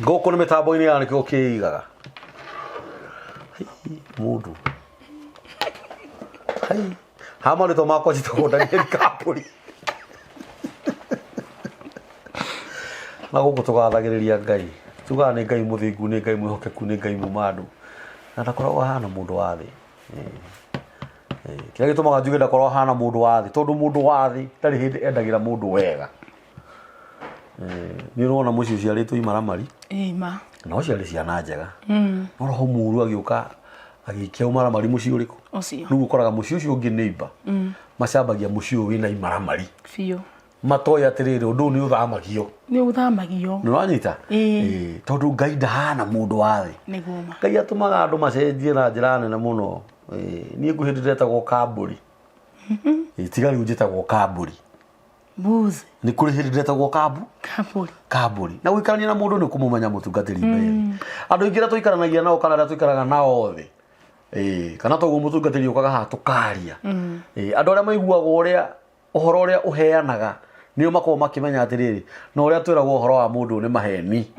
Goko nä mä tambo-inä yanä kä å kä igaga må ndå hama rä to makwa citågå ndaniä kambå ri na gå kå tå gathagä rä ria Ngai tugaga nä Ngai må thingu nä Ngai mwä hokeku nä Ngai må mandå na ndakoragwo hana må ndå wa thä kä rä a gä tå maga njuge ndakorwo hana må ndå wa thä tondå må ndå wa thä ndarä hä ndä endagä ra må ndå wega nä å rona må ciä å ciarä two imaramari no ciarä ciana njega no roho må ru agä å ka agä ikia å maramari må ciä å rä kå rä u å koraga må ciä å cio å ngä neighbor macambagia må ciä å wä na imaramari matoä atä rä rä å ndå nä å thamagio nä wanyita tondå Ngai ndahana må ndå wa thä Ngai atå maga andå macenjie na njä ra nene må no niä ngå hä ndä ndetagwo kambå ri tiga rä u njä tagwo kambå ri nä kå rä hä ndä ndetagwo kambå ri na gå ikarania na må ndå nä kå må menya må tungatä ri mbere andå aingä rä a tå ikaranagia nao kana rä a tå ikaraga nao thä kana toguo må tungatä ri å kaga haha tå karia andå arä a maiguaga å rä a å horo å rä a å heanaga nä o makorwo makä menya atä rä rä na å rä a twä ragwo å horo wa må ndå nä maheni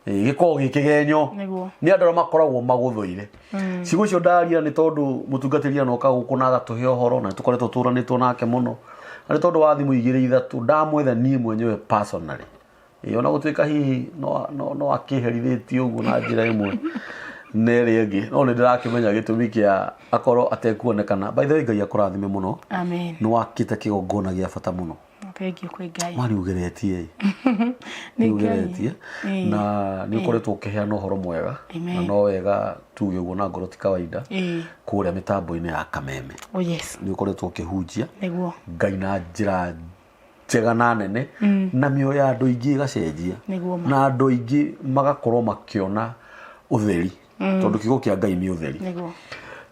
gä korwo gä kä genyo nä andå arä a makoragwo magå thå ire cigå cio ndaria nä tondå må tungatä ri anoka gå kå na agatå he å horo na nä tå koretwo tå ranä two nake må no na nä tondå wa thimå igä rä ithatå ndamwetha niä mwenyewe personally ona gå tuä ka hihi no akä herithä tie å guo na njä ra ä mwe nerä ngä no nä ndä rakä menya gä tå mi kä a akorwo atekuonekana by the way Ngai akå rathime må no nä wakä te kä gongona gä a bata må no mani å geretie na nä å koretwo å kä heana å horo mwega na no wega tuge å guo na ngoro ti kawaida kå rä a mä tambo-inä ya kameme nä å koretwo å kä hunjia Ngai na njä ra njega na nene na mä oyo ya andå aingä ä gacenjia na andå aingä magakorwo makä ona å theri tondå kä go kä a Ngai nä å theri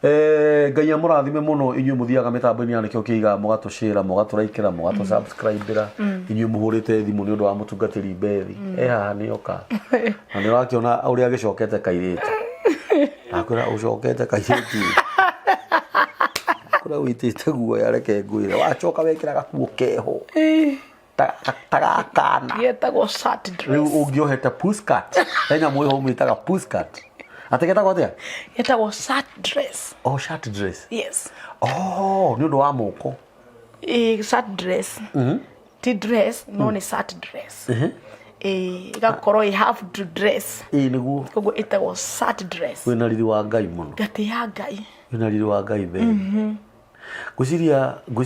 Ngai amå rathime må no inyuä må thiaga mä tambo-inä ya nä kä o kä igaga må gatå cära må gatå raikä ra må gatå subscribe ra inyuä må hå rä te thimå nä å ndå wa må tungatä ri mbethi haha nä oka na nä wakä ona å rä a gä cokete kairä tu akwä ra å cokete kairä tu kå rä a wä itä te guoya reke ngwä re wacoka wekä ra gakuo keho tagakana rä u å ngä ohete nyamå ä ho mä itaga atä getagwo atä getagwo shirt dress nä å ndå wa moko shirt dress ti dress no nä shirt dress igakorwo I have to dress nä guo koguo ĩtagwo shirt dress wä na riri wa Ngai må no ngatä ya Ngai wä na riri wa Ngai ngå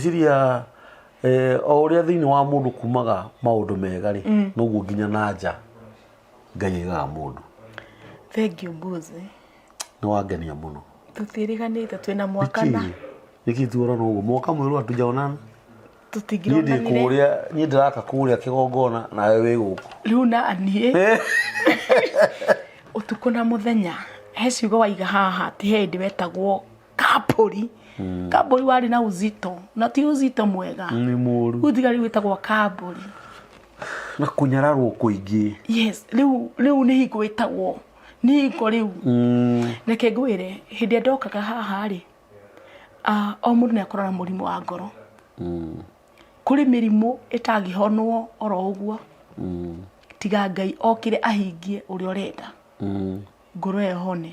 ciria o å rä a thä inä wa må ndå kumaga maå ndå mega rä noguo nginya na nja Ngai aigaga må ndå thengio mbuzi nä wangenia må no tũtiĩrĩganĩte twĩna mwakana nä kä tuorana å guo mwaka mwä rå atujaonana tũtingĩronanire niĩ ndä raka kå rä a kä gongona nawe wä gå kå rä u na niĩ å tukå na må thenya he ciugo waiga haha ti he ndä wetagwo kambåri kambåri warĩ na uzito na ti uzito mwega nä må ru rĩu thigari wĩtagwo kambåri na kå nyararwo kå ingä rĩu nĩ hingo wĩtagwo nĩ hingo rĩu reke ngwĩre hĩndĩ ĩrĩa ndokaga haha rĩ o mũndũ nĩ akorwo na mũrimũ wa ngoro kũrĩ mĩrimũ ĩtangĩhonwo oro ũguo tiga Ngai okĩre ahingie ũrĩa ũrenda ngoro ĩyo ĩhone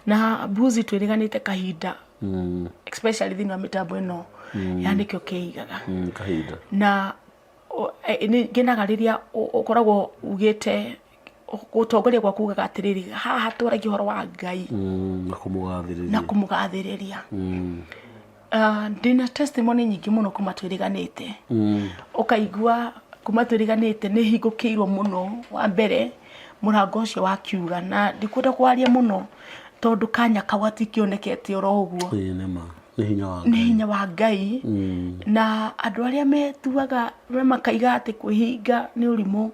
na mbuzi twĩrĩganĩte kahinda especially thĩinĩ wa mĩtambo ĩno ya nĩkĩo kĩigaga na ngenaga rĩrĩa ũkoragwo ugĩte gũtongoria gwa kugaga atĩrĩrĩ haha twaragia ũhoro wa Ngai na kũmũgathĩrĩria ndĩna testimony nyingĩ mũno kuma twĩrĩganĩte ũkaigua kuma twĩrĩganĩte nĩ hingũkĩirwo mũno wa mbere mũrango ũcio wa kiuga na ndikwenda kwaria mũno tondũ kanya kau gatikĩonekete oro ũguo nĩ hinya wa Ngai na andũ arĩa metuaga makaiga atĩ kwĩhinga nĩ ũrimũ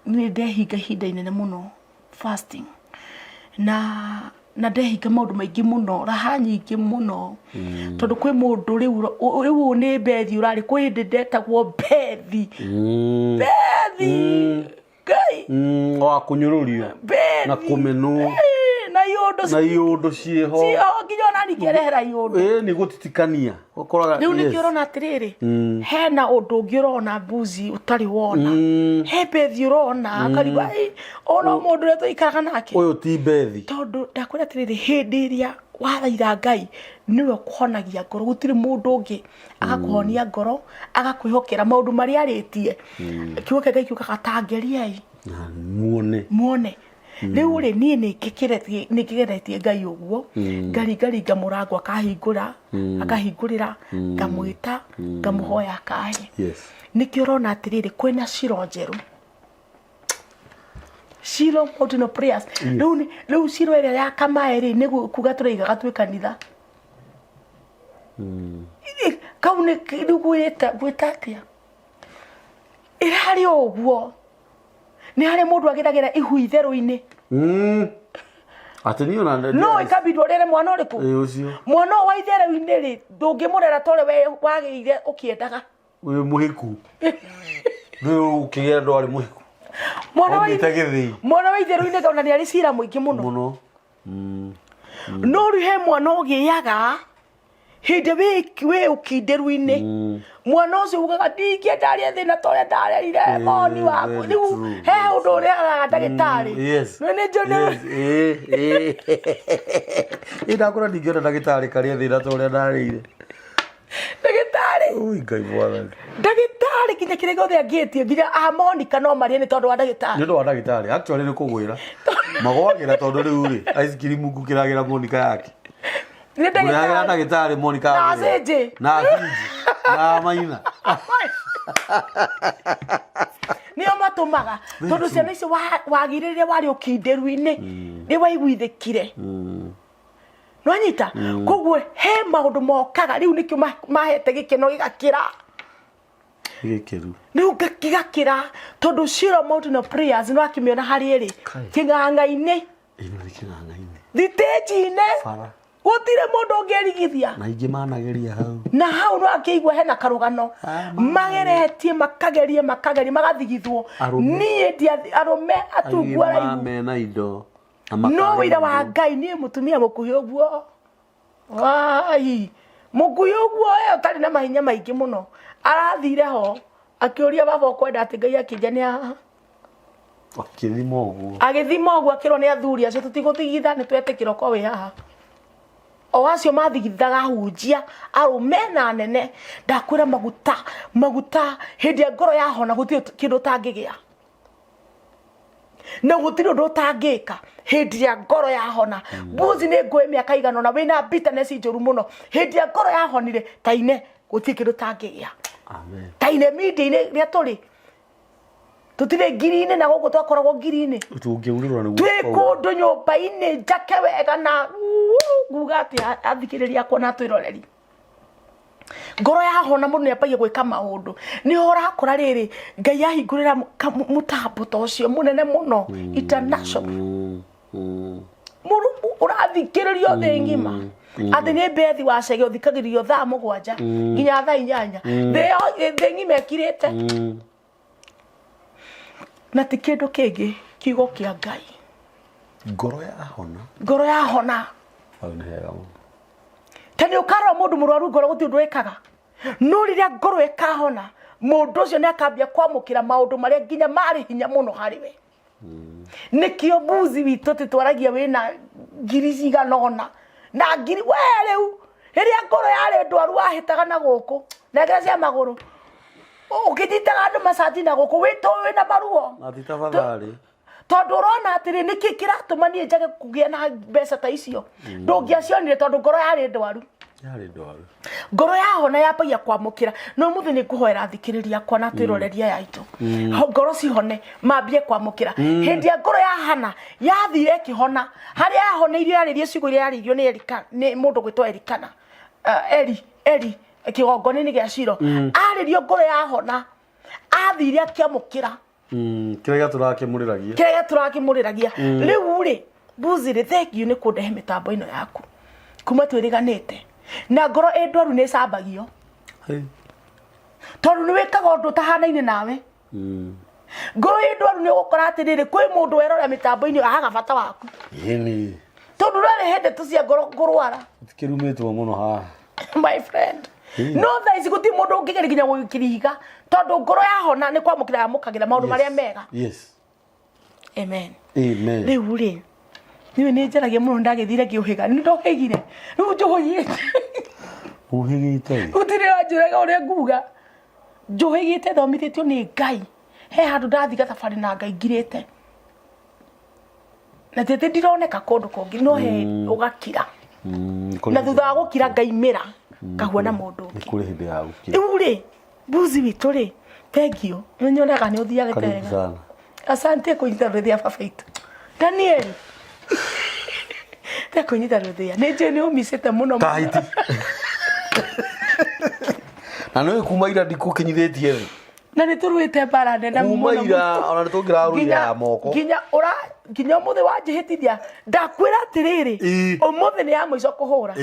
nĩ ndehinga ihinda inene mũno fasting na ndehinga maũndũ maingĩ mũno raha nyingĩ mũno tondũ kwĩ mũndũ rĩu nĩ mbethi ũrarĩ kwĩ hĩndĩ ndetagwo mbethi Ngai wa kũnyũrũrio na kũmenwo na na iondo cieho nginya nani kerehera iondo ni gutitikania ukoraga riu ni kiorona atiriri hena undu ngirona mbuzi utari wona he bethi urona akarigwa ona mundu reto ikaraga nake uyu ti bethi tondu ndakwira atiriri hindi iria wathaira Ngai niwe kuhonagia ngoro gutiri mundu ungi agakuhonia ngoro agakwihokera maundu mari aritie kiugo kia Ngai kiugaga tangeriai muone riu ri nie nikigeretie Ngai uguo ngaringaringa murango akahingurira ngamwita ngamuhoya akahe nikio urona atiriri kwina ciro njeru Shilo Mountain Prayers. Riu ciro ĩrĩa ya Kamae nĩ kuga tũraigaga twĩ kanitha. Kau nĩ rĩu gwĩta atĩa? Ĩrarĩ ũguo. Nĩ harĩ mũndũ agĩragĩra ihu itherũ-inĩ. Atĩ niĩ ona no ikabidi ũrere mwana ũrĩkũ? Ũcio. Mwana wa itherũ-inĩ rĩ ndũngĩmũrera tore we wagĩire ũkĩendaga. Wĩ mũhiku. Rĩu ũkĩgĩa ndwarĩ mũhiku. Mwana wa itherũ-inĩ kauna nĩ arĩ cira mũingĩ mũno no rĩu he mwana ũgĩaga hĩndĩ wĩ ũkindĩru-inĩ mwana ũcio ugaga ndingĩenda arĩa thĩna ta ũrĩa ndarerire moni waku rĩu he ũndũ ũrĩaga ndagĩtarĩ nĩ njone ndakũra ndingĩenda ndagĩtarĩ karĩa thĩna ta ũrĩa ndarerire ndagĩtarĩ Ngai mwathani ndagĩtarĩ kinya kĩrĩa gĩothe angĩtie nginya amonika no marĩe nĩ tondũ wa ndagĩtarĩ nĩ ũndũ wa ndagĩtarĩ actually nĩ kũgwĩra magwagĩra tondũ rĩu rĩ ice cream ngũkĩragĩra Monica yake nĩ ndagĩtarĩ Monica na Zinji na Maina nĩo matũmaga tondũ ciana icio wagirĩrĩria warĩ ũkindĩru-inĩ nĩ waiguithĩkire nwanyita koguo he maundu mokaga riu nikio mahete gikeno gigakira gikiru riu gigakira tondu Shilo Mountain Prayers no akimiona hari eri king'ang'a-ini thiteji-ini gutire mundu ungerigithia na ingi manageria hau na hau no akĩigua hena karugano mageretie makageria magathigithwo niĩ arume atungu araihu mena indo no wĩra wa Ngai niĩ mũtumia mũkuhĩ ũguo ai mũkuhĩ ũguo ũtarĩ na mahinya maingĩ mũno arathire ho akĩũria baba ũkwenda atĩ Ngai akĩnjania haha agĩthima ũguo akĩrwo nĩ athuri acio tũtigũthigitha nĩ twetĩkĩra ko wĩ haha o acio mathigithaga hunjia arume na nene ndakwĩra maguta hĩndĩ ya ngoro yahona gũtirĩ kĩndũ tangĩgĩa na gũtirĩ ũndũ ũtangĩka hĩndĩ ya ngoro yahona mbuzi nĩ ngũĩ mĩaka igana ũna wĩna bitterness njũru mũno hĩndĩ ya ngoro yahonire Kaine gũtirĩ kĩndũ tangĩgĩa Kaine media-inĩ rĩa tũrĩ tutire ngiri-inĩ na gũkũ twakoragwo ngiri-inĩ twĩ kũndũ nyũmba-inĩ njake wega na nguga atĩ athikĩrĩria akwa na twĩroreri ngoro yahona mũndũ nĩambagia gwĩka maũndũ nĩho ũrakora rĩrĩ Ngai ahingũrĩra mũtambo ta ũcio mũnene mũno international mũrũmu ũrathikĩrĩrio thĩ ng'ima atĩ nĩ bethi wa Chege ũthikagĩrĩrio thaa 7 nginya thaa 8 thĩ ng'ima ĩkirĩte na ti kĩndũ kĩngĩ kiugo kĩa Ngai ngoro yahona tani ukaro mundu murwaru ngoro guti undu ekaga no riria ngoro ekahona mundu ucio ni akambia kwamukira maundu maria nginya mari hinya muno hariwe nikio mbuzi witu titwaragia wina ngiri ciganona na ngiri we riu riria ngoro yari ndwaru ahitaga na guku nega cia maguru ukithitaga andu macati na guku witu wina maruo na titafadhali tondu urona atiri niki kiratuma nie njage kugia na mbeca ta icio ndungiacionire tondu ngoro yari ndwaru ngoro yahona yambagia kwamukira no muthi ni kuhoera thikiriria kwa na twiroreria yaitu ngoro cihone mambie kwamukira hindi ya ngoro yahana yathire kihona haria yahoneirio yaririe ciugo iria yaririo ni Erika ni mundu gwitwa Erikana Eri kigongoni-ini gia Shilo aririo ngoro yahona athire akiamukira kĩrĩa turakĩmũrĩragia rĩu rĩ mbuzi rĩ thengiũ nĩ kũndehe mĩtambo ĩno yaku kuma twĩrĩganĩte na ngoro ndwaru nĩ cambagio tondũ nĩ wĩkaga ũndũ ũtahanaine nawe ngoro ndwaru nĩ ũgũkora atĩrĩrĩ kwĩ mũndũ werora mĩtambo-inĩ agaga bata waku tondu rari hende tucia ngorwara tikirumitwo muno ha my friend no thaisi guti mundu ungigeri ginya gwikirihiga tondu ngoro yahona ni kwamukira yamukagira maundu maria mega. Yes. Amen. Amen. Riu ri niwe ni njaragia muno ndagithire kiuhiga ni ndohigire riu njohoyite uhigite utire wanjiraga uria nguga njohigite thomithitio ni Ngai he handu ndathiga thabari na Ngai ngirite na tete ndironeka kundu kungi no he ugakira na thutha wa gukira ngaimira kahuana mundu ni kuri hindi ya gukira riu ri buzi witu ri thank you nyonaga ni uthiaga tega asante kunyita ruthia baba itu Daniel ta kunyita ruthia ni je ni umisete muno taiti na no kumaira ndikukinyithetie ri na ni turuite barande na muno kumaira ona nitungira ruya moko ginya muthe wanjihitithia ndakwira atiriri umuthe ni ya muico kuhura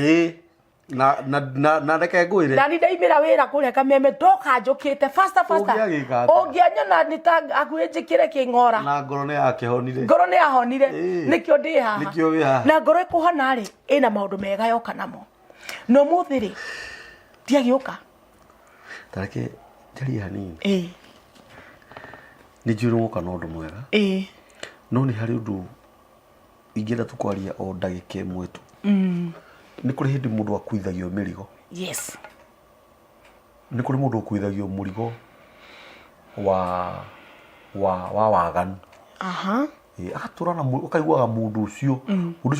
na reke ngwire na ni ndaimira wira kuria kameme ndoka njukite faster ungianyona ni ta akuhe njikire kingora na ngoro ni yahonire nikio ndi haha na ngoro ikuhana ri ina maundu mega yoka namo no muthiri ndiagiuka tareke njari hanini ni njuru kana undu mwega no ni hari undu ingenda tukwaria o ndagika imwe tu ni kuri hindi mundu akuithagio mirigo. Yes. Ni kuri mundu akuithagio murigo wa waganu. Agaturana ukaiguaga mundu ucio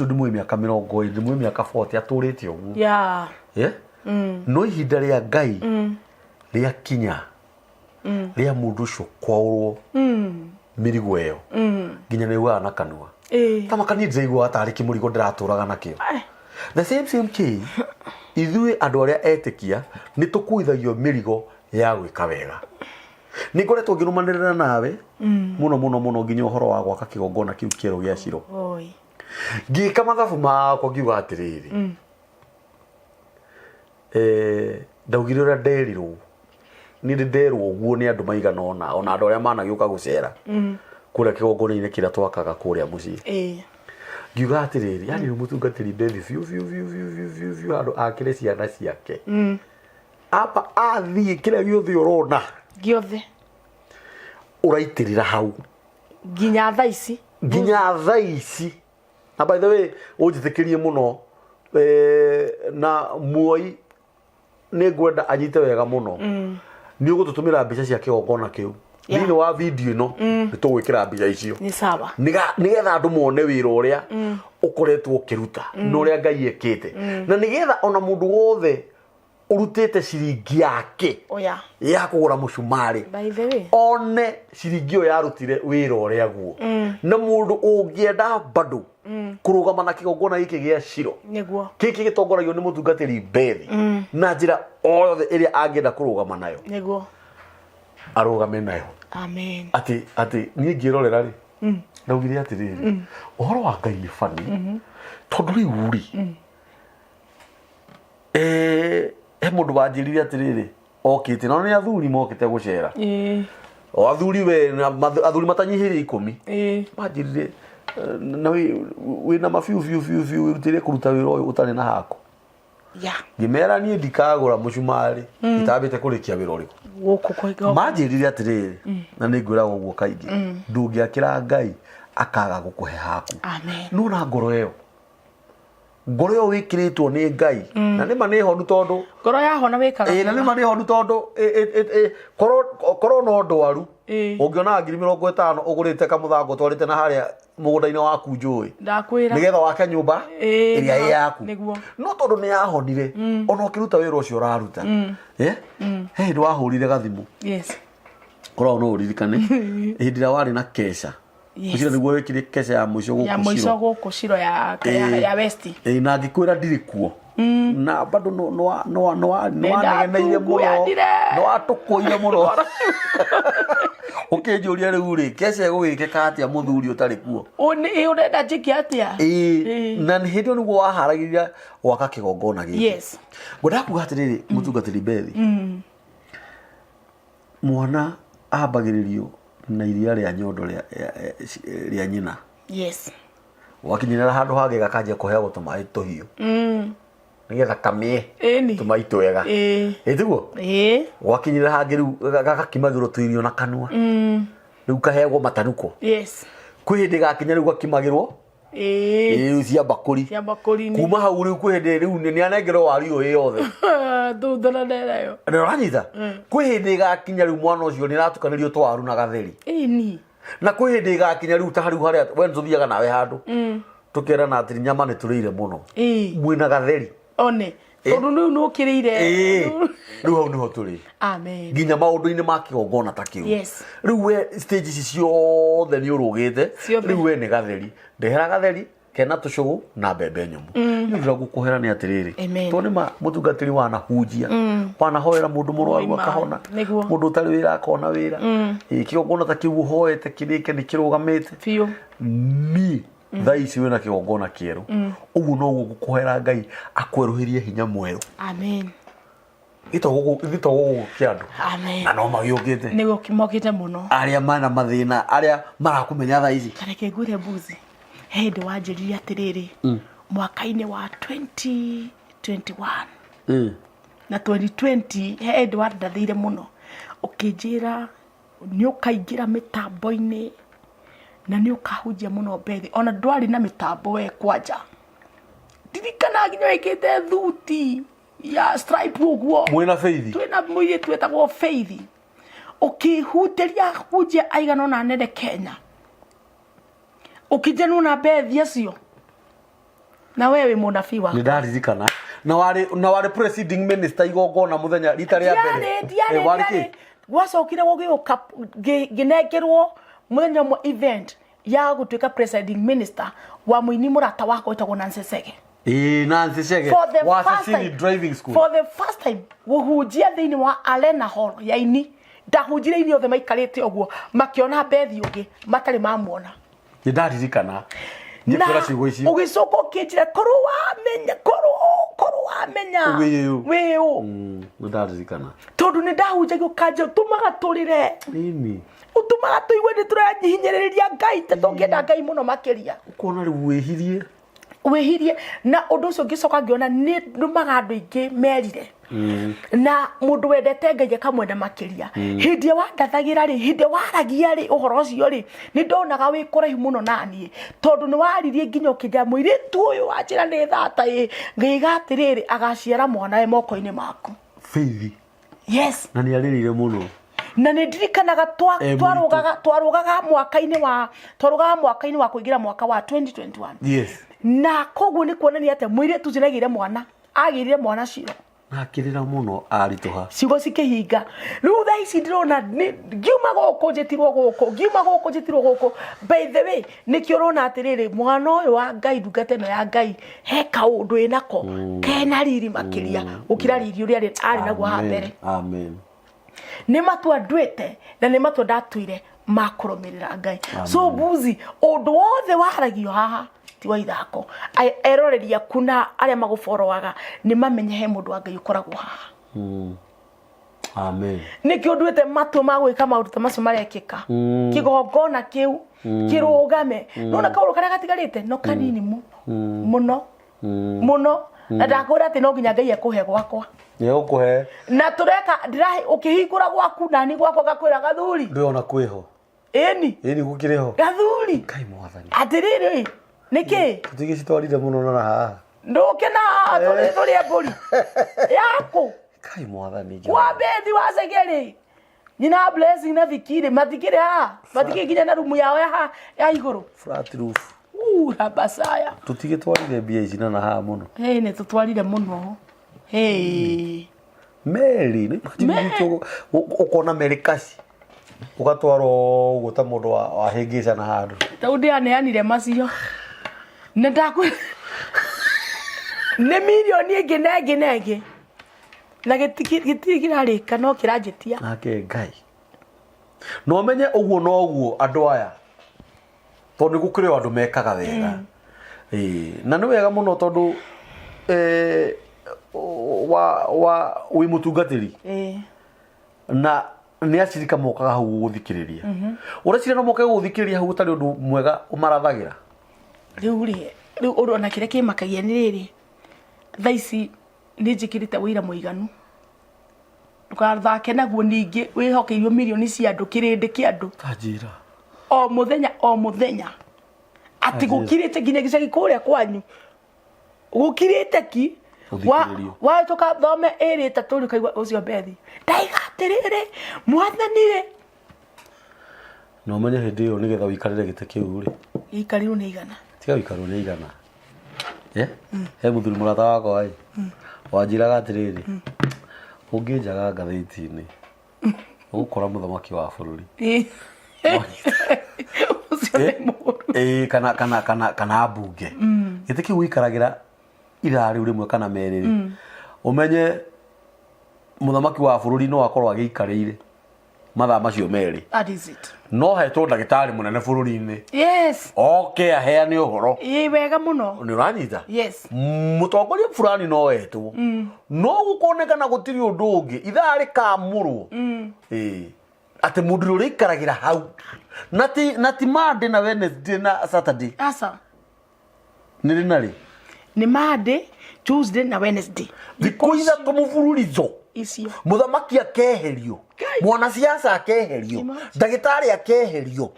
ndimwe miaka 20 ndimwe miaka 40 aturite uguo. No ihinda ria Ngai ria kinya ria mundu ucio kwaurwo mirigo eyo nginya ni wa na kanua kama kanini ndigwa atari kimurigo ndiraturaga nakio. The same case ithui andu aria etikia ni tukuithagio mirigo ya gwika wega ni ngoretwo ngirumanirira nawe muno nginya uhoro wa gwaka kigongona kiu kieru gia Shiro ngika mathabu makwa ngiuga atiriri ndaugire uria nderirwo ni nderwo uguo ni andu maigana ona andu aria managiuka gucera kuria kigongona-ini kiria twakaga kuria mucii ngiuga atiriri yani mutungatiri Bethi fiu andu akire ciana ciake apa athie kira giothe urona giothe uraitirira hau ginya thaici na by the way unjitikirie muno na muoi ni ngwenda anyite wega muno ni ugututumira mbica cia kigongona kiu ni wa video ino nitugwikira mbica icio ni sawa nigetha andu mone wira uria ukoretwo ukiruta no uria Ngai ekite na nigetha ona mundu wothe urutite ciringi yake ya kugura mucumari one ciringi yo yarutire wira uria guo na mundu ungienda bado kurugama na kigongona giki gia Shiro niguo kiki gitongoragio ni mutungatiri Bethi na njira o yothe iria angienda kurugama nayo niguo arugame nayo. Amen. Ati ni ngirorera ri ndaugire atiriri uhoro wa Ngai ni fani tondu riu ri he mundu wanjirire atiriri okite no ni athuri mokite gucera o athuri we athuri matanyihirie 10 manjirire na we na mafiu utire kuruta wira uyu utari na hako ngimera ni ndikagura mucumari itabite kurikia wira uriku guku kwiga manjirire atiriri na ni ngwira uguo kaingi ndungiakira Ngai akaga gukuhe haku. Amen. No na ngoro yo wikiritwo ni Ngai na nima ni honu tondu ngoro yahona wikaga na nima ni honu tondu koro no ndwaru ungiona 50,000 ugurite kamuthango twarite na haria mugunda-ini waku njui ndakwira nigetha wake nyumba iria yaku niguo no tondu ni yahonire ona ukiruta wira ucio uraruta he ndu wahurire gathimu koro no uririkane hindi ria wari na kesha kushira niguo wikire kesha ya muico guku Shiro ya West na ngikwira ndiri kuo na bado no anegeneire muno no atukuire muno ukinjuria riu ri kesha gugikeka atia muthuri utari kuo ni urenda njiki atia na ni hindi niguo waharagiria gwaka kigongona giki ngoda kuga atiriri mutungatiri Bethi mwana ambagiririo na iria ria nyondo ria nyina wakinyira handu hage gakanje kuheagwo tumai tuhiu nigetha kamie tumai twega tiguo wakinyira hangi riu gakakimagirwo tuirio na kanua riu kaheagwo matanuko kwi hindi gakinya riu gakimagirwo cia bakuri kuma hau riu kwi hindi riu ni anengerwo waru iyo yothe thutha nerayo na uranyita kwi hindi gakinya riu mwana ucio ni ratukanirio twaru na gatheri na kwi hindi gakinya riu ta hariu haria we tuthiaga nawe handu tukera na atiri nyama ni turire muno mwina gatheri one tondu nu no kirire riu hau niho turi amen nginya maundu-ini ma kigongona ta kiu riu we stage ici ciothe ni urugite riu we ni gatheri ndehera gatheri kena tucugu na mbembe nyumu ni ndira gukuhera ni atiriri to ni mutungatiri wana hunjia wana hoera mundu murwaru akahona mundu utari wira akona wira kigongona ta kiu hoete kirike ni kirugamite fiu ni thaici wina kigongona kieru uguo no gukuhera Ngai akweruhirie hinya mweru amen ito gugu kiandu amen na no magiukite nigo kimokite muno aria mana mathina aria marakumenya thaici kareke ngure buzi hindi wanjiriria atiriri mwaka-ini wa 2021 na 2020 hindi wandathire muno ukinjira ni ukaingira mitambo-ini na ni ukahunjia muno mbethi ona ndwari na mitambo we kwanja dirikana nginya wikite thuti ya stripe uguo mwina feithi twina mwire twetagwo feithi ukihunderia hunjia aigana na nene Kenya ukijenu na mbethi acio na wewe munabii wa ni ndaririkana na wari presiding minister igongona muthenya rita ria mbere wari gwacokire gugiuka ginengerwo muthenya mwa event ya gutuika presiding minister wa muini murata wako wetagwo Nancy Chege Nancy Chege was a driving school for the first time guhunjia thiini wa Arena Hall ya ini ndahunjire ini othe maikarite oguo makiona mbethi ugi matari mamuona ni ndaririkana ni kora ciugo ici ugicoka ukinjira korwo wamenya wiu ni ndaririkana tondu ni ndahunjagia ukanja utumaga turire utumaga tuigue ni turanyihinyiriria Ngai tungenda Ngai muno makiria ukona riu wehirie na undu ucio ngicoka ngiona ni ndumaga andu ingi merire na mundu wendete Ngai akamwenda makiria hindi wandathagira ri hindi waragia ri uhoro ucio ri ni ndonaga wi kuraihu muno nani tondu ni waririe nginya ukinja muiritu uyu wanjira ni thata Ngai gatiriri agaciara mwana we moko-ini maku feithi yes na ni aririre muno na ni ndirikanaga twarugaga mwaka-ini wa kuingira mwaka wa 2021 yes na koguo ni kuonania ate mwire tuzinagire mwana agirire mwana ciro akirira muno arituha ciugo cikihinga riu thaa ici ndirona ngiuma guku njitirwo guku by the way nikio rona atiriri mwana uyu wa Ngai ndungata ino ya Ngai he kaundu inako kena riri makiria ukira riri uria ari naguo ha mbere amen ni matua ndwite na ni matua ndatuire makurumirira Ngai so buzi undu wothe waragio haha tiwa ithako eroreria kuna aria maguforowaga ni mamenye he mundu wa Ngai ukoragwo haha amen nikio ndwite matu magwika maundu ta macio marekika kigongona kiu kirugame nona kauru karia gatigarite no kanini muno na ndakwira ati no nginya Ngai akuhe gwakwa ni ukuhe na tureka ndirahe ukihingura gwaku nani gwakwa gakwira gathuri ndiona kwiho eni gukiriho gathuri Kai mwathani atiriri niki tutigicitwarire muno na haha ndukena turi mburi yako Kai mwathani kwa bethi wa Chege nyina blessing na vikire mathikire ha mathikinya na rumu yao ya iguru flat roof habasaya tutigitwarire mbia ici na haha muno ni tutwarire muno meri ni ukona merikasi ugatwaro guta mundu wa hingica na handu taundi aneanire macio na ndaku ne milioni nenge na gitigirarika no kiranjitia nake Ngai no menye uguo andu aya tondu gukire andu mekaga wega na ni wega muno tondu wi mutungatiri na ni acirika mokaga hau guthikiriria uracira no mokaga guthikiriria hau utari undu mwega umarathagira riu ona kire kimakagia ni riri thaici ni njikirite wira muiganu ndukathake naguo ningi wihokeirio milioni cia andu kirindi kia andu tajira o muthenya ati gukirite nginya gicagi kuria kwanyu gukirite ki wa toka thome eri taturi kaigwa ucio bethi ndaigatirire mwathanire no menye hindi yo nigetha wikarire gite kiu ri ikariru ni igana tiga wikaru ni igana he muthuri murata wako ai wanjiraga atiriri unginjaga ngathiti-ini ugukora muthamaki wa bururi kana bunge gite kiu wikaragira ira riu rimwe kana meriri umenye muthamaki wa bururi no akorwo agiikarire mathaa macio meri that is it no hetwo ndagitari munene bururi-ini yes okay aheane uhoro wega muno ni uranyita yes mutongoria fulani no hetwo no gukonekana gutiri undu ungi ithaa rikamurwo ati mundu uri ikaragira hau nati Monday na Wednesday na Saturday asa ni rinari ni Monday Tuesday na Wednesday dikoiza kumufururizo icio muthamaki akeherio mwana siasa akeherio ndagitari akeherio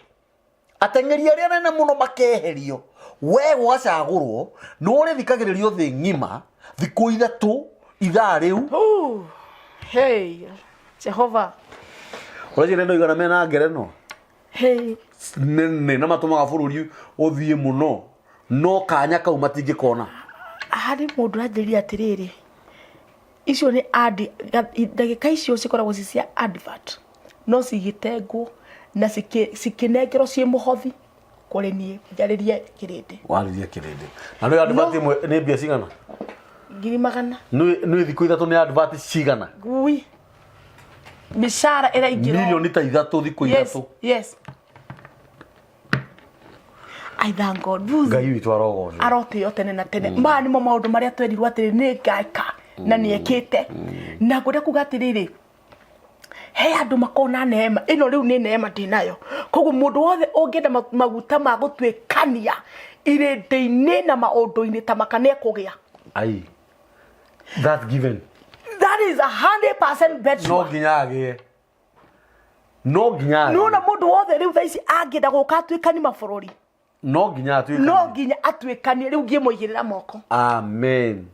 ateng'eri aria nene muno makeherio we gwacagurwo no uri thikagiririo thi ngima thiku ithatu ithaa riu hey Jehova uraje nendo igana mena ngereno hey nene na matumaga bururi uthie muno no kanya kau matingikona hari mundu athiri atiriri icio ni ad ndagika icio cikoragwo cia advert no cigitengwo na cikinengerwo cie muhothi kuri nie njaririe kirindi waririe kirindi na no advert imwe ni mbia cigana 100,000 ni thiku ithatu ni advert cigana gui mishara era ingiro milioni ta ithatu thiku ithatu yes I thank God ngai witu arogoce arote yote na tene ma ni mo maundu maria twerirwo atiri ni ngaika na ni ekite na ngode kugatiriri he andu makona neema ino riu ni neema ndinayo koguo mundu wothe ungenda maguta ma gutwikania irindi-ini na maundu-ini ta makane kugia ai that given that is 100% bet no ginyage no na mundu wothe riu thaici angenda guka twikani mabururi no ginya atwikani no ginya atwikani riu ngimuigirira moko amen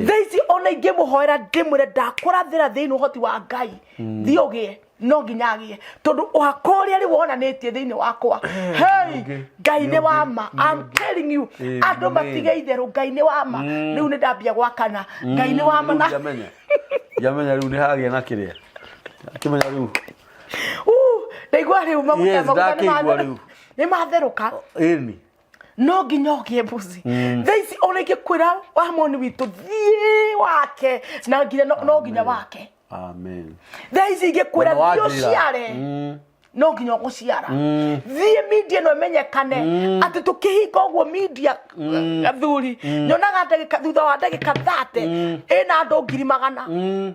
thaici ona ingimuhoera ndimwire ndakurathira thiini uhoti wa Ngai thiogie no ginya agie tondu wakoria ri wonanitie thiini wakwa hey Ngai ni wa ma I'm telling you andu matige itheru Ngai ni wa ma riu ni ndambia gwakana Ngai ni wa ma na yamenya riu ni hagia na kiria akimenya riu ndaigua riu maguta ni matheruka eni no ginya ogie mbuzi thaici ona ingikwira wa moni witu thie wake na nginya no ginya wake amen thaici ingikwira thio ciare no ginya guciara thie media no menyekane ati tukihinga uguo media gathuri nyonaga ndagika thutha wa ndagika 30 ina andu 100,000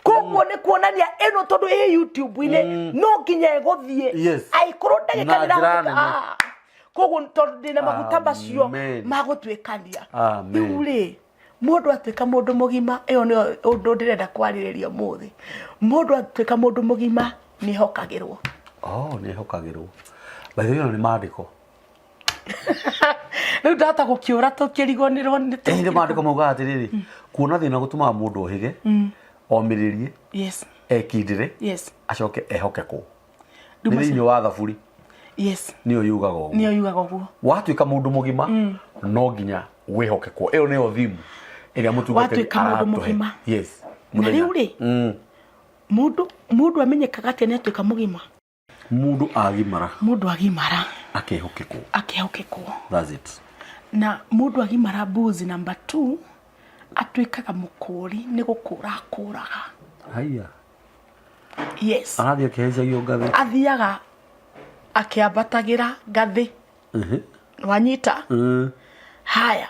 koguo ni kuonania eno tondu e YouTube-ini no nginya eguthie aikuru ndagika koguo tondu ndina maguta macio magutwikania riu mundu atwika mundu mugima iyo ni undu ndirenda kwaririria muthi mundu atwika mundu mugima ni hokagirwo ni hokagirwo bayo ni maandiko riu ndata gukiura tukirigonirwo ni maandiko mauga atiriri kuona thina gutuma mundu ohige omiririe ekindire acoke ehoke ku ni thiini wa thaburi niyo yugaga uguo watwika mundu mugima no nginya wihoke ku iyo niyo thimu iria mutungate watwika mundu mugima na riu ri mundu amenyekaga ati ni atwika mugima mundu agimara akehoke ku that's it na mundu agimara mbuzi number 2 atwikaga mukuri ni gukura haya arathia akehecagio ngathi athiaga akiambatagira ngathi wanyita haya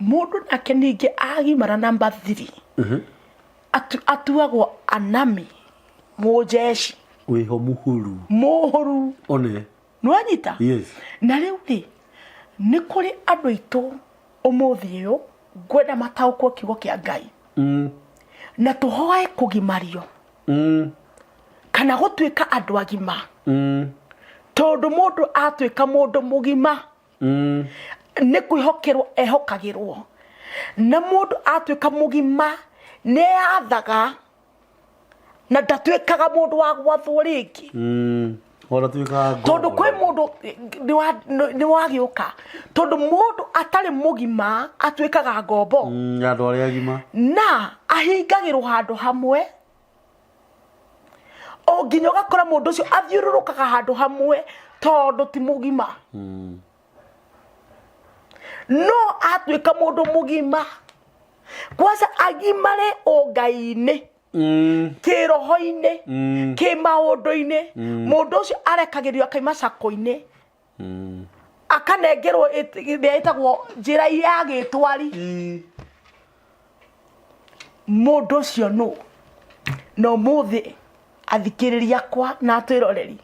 mundu nake ningi agimara number 3 atuagwo anami mujeshi wiho muhuru one nwanyita na riu ri nĩ kũrĩ andũ aitũ ũmũthĩ ũyũ ngwenda mataũkwo kiugo kĩa Ngai na tũhoe kũgimario kana gũtuĩka andũ agima tondũ mũndũ atuĩka mũndũ mũgima nĩ kwĩhokerwo ehokagĩrwo na mũndũ atuĩka mũgima nĩ athaga na ndatuĩkaga mũndũ wa gwathwo rĩngĩ tondũ kwĩ mũndũ nĩ wagĩũka tondũ mũndũ atarĩ mũgima atuĩkaga ngombo na ahingagĩrwo handũ hamwe o nginya ũgakora mũndũ ũcio athiũrũrũkaga handũ hamwe tondũ ti mũgima no atuĩka mũndũ mũgima kwanza agimare o Ngai-inĩ kĩroho-inĩ kĩmaũndũ-inĩ mũndũ ũcio arekagĩrio akaima sako-inĩ akanengerwo ĩtagwo njĩra ya gĩtwari mũndũ ũcio no mũthĩ athikĩrĩria kwa na twĩroreri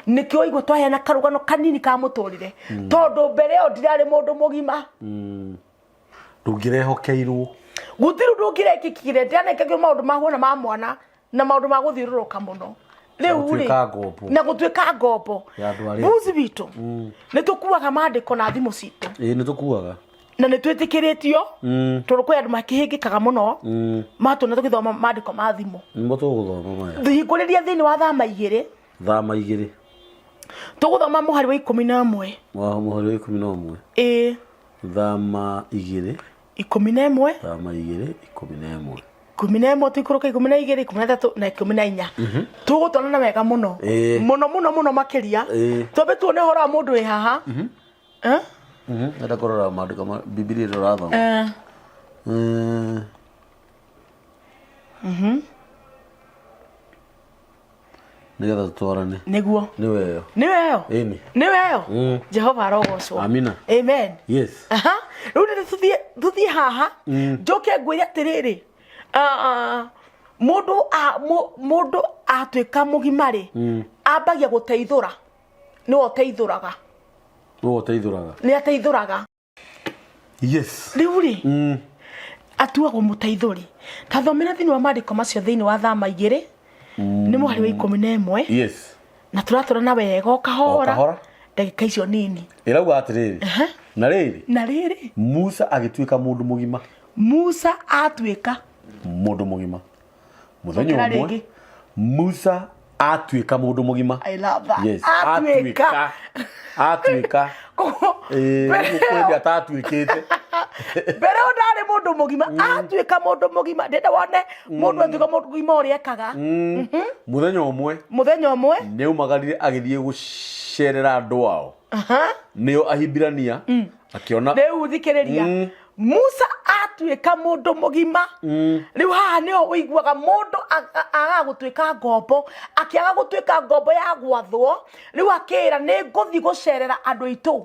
nĩkĩo igua twaheana karũgano kanini ka mũtũrĩre tondũ mbere ĩyo ndirarĩ mũndũ mũgima ndũngĩrehokeirwo gũtirũ ndũngĩrekĩkire ndianekagio maũndũ ma huona ma mwana na maũndũ ma gũthiũrũrũka mũno rĩu na gũtuĩka ngombo buzi witũ nĩ tũkuaga maandĩko na thimũ citũ nĩ tũkuaga na nĩ twĩtĩkĩrĩtio tondũ kwĩ andũ makĩhĩngĩkaga mũno matũna tũgĩthoma maandĩko ma thimũ nĩmo tũgũthoma maya hingũrĩria thĩinĩ wa thama igĩrĩ tũgũthoma mũhari wa 11 mũhari wa 11 thama igĩrĩ 11 thama igĩrĩ 11 11 tũikũrũka 12 13 na 14 tũgũtwarana wega mũno mũno makĩria twambe tuone ũhoro wa mũndũ wĩ haha nenda kũrora maandĩko ma Biblia tũrathoma nĩgetha tũtwarane nĩguo nĩweyo Jehova arogocwo amina amen yes rĩu nĩ tuthiĩ haha njoke ngwĩre atĩrĩrĩ mũndũ atuĩka mũgima-rĩ ambagia gũteithũra nĩwe ũteithũraga yes rĩu-rĩ atuagwo mũteithũri ta thomera thĩinĩ wa maandĩko macio thĩinĩ wa thama igĩrĩ nĩ mũhari wa 11 yes na tũratũrana wega o kahora ndagĩka icio nini ĩrauga atĩrĩrĩ na rĩrĩ Musa agĩtuĩka mũndũ mũgima Musa atuĩka mũndũ mũgima mũthenya ũmwe Musa atuĩka mũndũ mũgima I love that yes atuĩka kwenda tatuĩkĩte mbere ndarĩ mũndũ mũgima atuĩka mũndũ mũgima ndenda wone mũndũ atuĩka mũndũ mũgima ũrĩa ekaga mũthenya ũmwe nĩaumagarire agĩthiĩ gũcerera andũ ao nĩo Ahibirania akĩona rĩu thikĩrĩria Musa atuĩka mũndũ mũgima rĩu haha nĩho ũiguaga mũndũ aga gũtuĩka ngombo akĩaga gũtuĩka ngombo ya gwathwo rĩu akĩra nĩ ngũthiĩ gũcerera andũ aitũ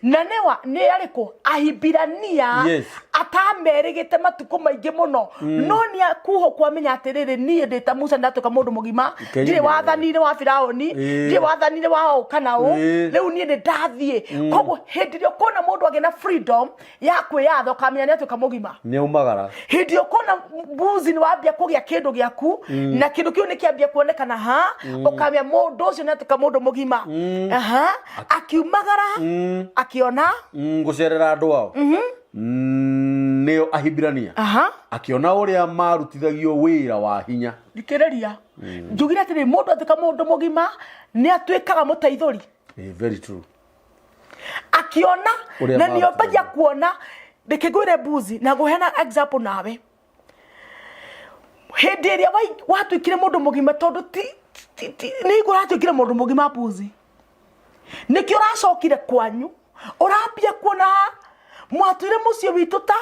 na nĩ arĩkũ Ahibirania atamerĩgĩte matukũ maingĩ mũno no nĩ akuhũkwo amenya atĩrĩrĩ niĩ ndĩ ta Musa ndatuĩka mũndũ mũgima ndirĩ wathani-inĩ wa Firaũni ndirĩ wathani-inĩ wa ũũ kana ũũ rĩu niĩ nĩ ndathiĩ koguo hĩndĩ ĩrĩa ũkona mũndũ agĩ na freedom ya kwĩyatha ũkamenya nĩ atuĩka mũgima nĩaumagara hĩndĩ ũkona buzi nĩ wambia kũgĩa kĩndũ gĩaku na kĩndũ kĩu nĩ kĩambia kuonekana ũkamenya mũndũ ũcio nĩ atuĩka mũndũ mũgima akiumagara akĩona gũcerera andũ ao nĩo Ahibirania akĩona ũrĩa marutithagio wĩra wa hinya thikĩrĩria njugire atĩrĩ mũndũ atuĩka mũndũ mũgima nĩ atuĩkaga mũteithũri very true akiona na nĩombagia kuona ndĩkĩngwĩre buzi na ngũheana example nawe hĩndĩ ĩrĩa watuĩkire mũndũ mũgima tondũ nĩ igũ watuĩkire mũndũ mũgima buzi nĩkĩ ũracokire kwanyu ũrambia kuona mwatwire mũciĩ witũ ta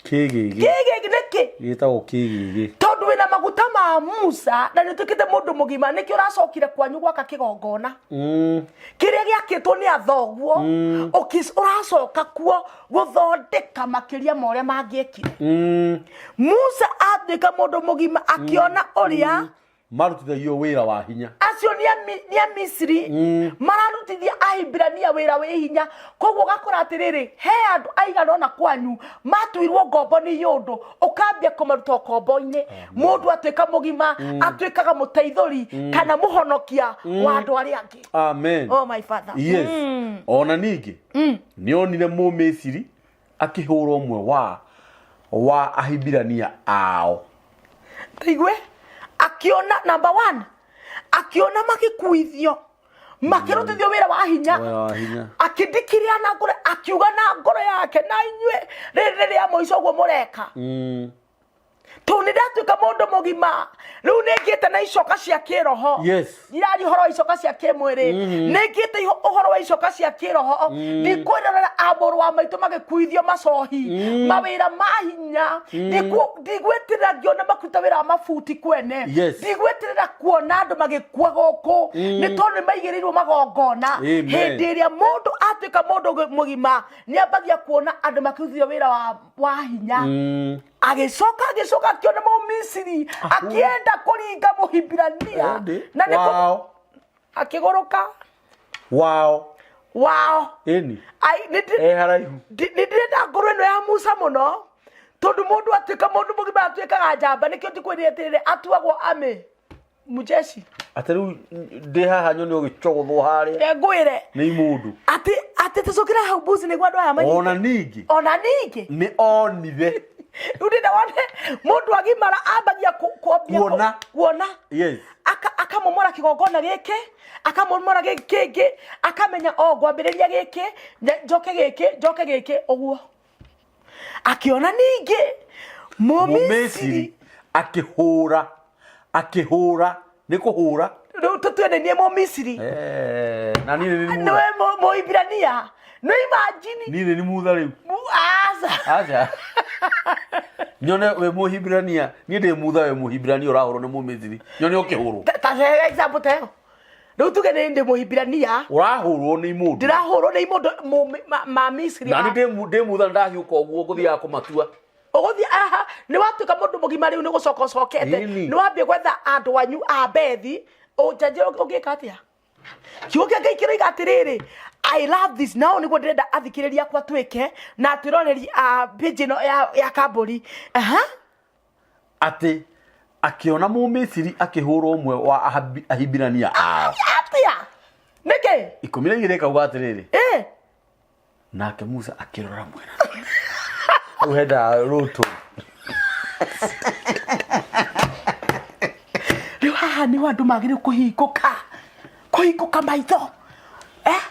kĩgĩgĩ nĩkĩ gĩtagwo kĩgĩgĩ tondũ wĩna maguta ma Musa na nĩũtuĩkĩte mũndũ mũgima nĩkĩ ũracokire kwanyu gwaka kĩgongona kĩrĩa gĩakĩtwo nĩ athoguo ũracoka kuo gũthondeka makĩria ma ũrĩa mangĩekire Musa atuĩka mũndũ mũgima akĩona ũrĩa marutithagio wĩra wa hinya acio ni a Misri mararutithia Ahibirania wira wi hinya koguo gakora atiriri he andu aigana ona kwanyu matuirwo ngombo ni yundu ukambia kumaruta kombo-ini mundu atuika mugima atuikaga muteithuri kana muhonokia wa andu ari angi. Amen. Oh my father. Yes. Ona ningi ni onire mu Misri akihura umwe wa Ahibirania ao. Taigwe akiona number 1 akiona makikuithio makirutithio wira wa hinya akidikiria na ngore akiuga na ngoro yake na inywe ririria moico gwo mureka tu ni ndatuika mundu mugima riu ningite na icoka cia kiroho. Yes. Irari horo icoka cia kimwiri ningite uhoro wa icoka cia kiroho ndikwirera amuru wa maitu magikuithio macohi mawira mahinya ndigwetirira ngiona makuta wira mafuti kwene ndigwetirira kuona andu magikua guku ni tondu maigirirwo magongona hindi iria mundu atuika mundu mugima ni ambagia kuona andu makikuithio wira wa hinya agicoka akiona mu Misri akienda kuringa Muhibirania na niko akigoroka eni haraihu ndirenda ngoro ino ya Musa muno tondu mundu atuika mundu mugima atuikaga njamba nikio tikwirire atuagwo ame mujeshi atariu ndi haha nyoni ugicogothwo haria ngwire ni mundu ati tuzukira hau buzi ni gwa aya manyi ona ningi ni onire udida wone mundu agimara ambagia kuona yes akamomora kigongona gike akamomora giki akamenya gwambiriria giki njoke giki oguo akiona ningi Misri akihura ni kuhura tutwendenie mu Misri na nini ni Muhibirania no imagine nini ni mutha riu aza nyone we Muhibirania ni ndi mutha we Muhibirania urahoro ni mu Misri nyone ukihuru ta example teo no tuge ndi Muhibirania urahurwo ni mundu ndirahurwo ni mundu ma Misri na ndi mutha ndahiuka oguo guthia kumatua ogothi aha ni watuka mundu mugima riu ni gucokete ni wambie gwetha andu wanyu a bethi o jaje ogeka atia kiuke gaikira igatiriri I love this now ni gwendera athikiriria kwa twike na tiroreri page no ya Kamburi ati akiona mu Misri akihurwo umwe wa Ahibirania atia nike ikomire gireka ugatiriri nake Musa akirora mwena uheda ruto riu haha ni wandu magire kuhikuka maitho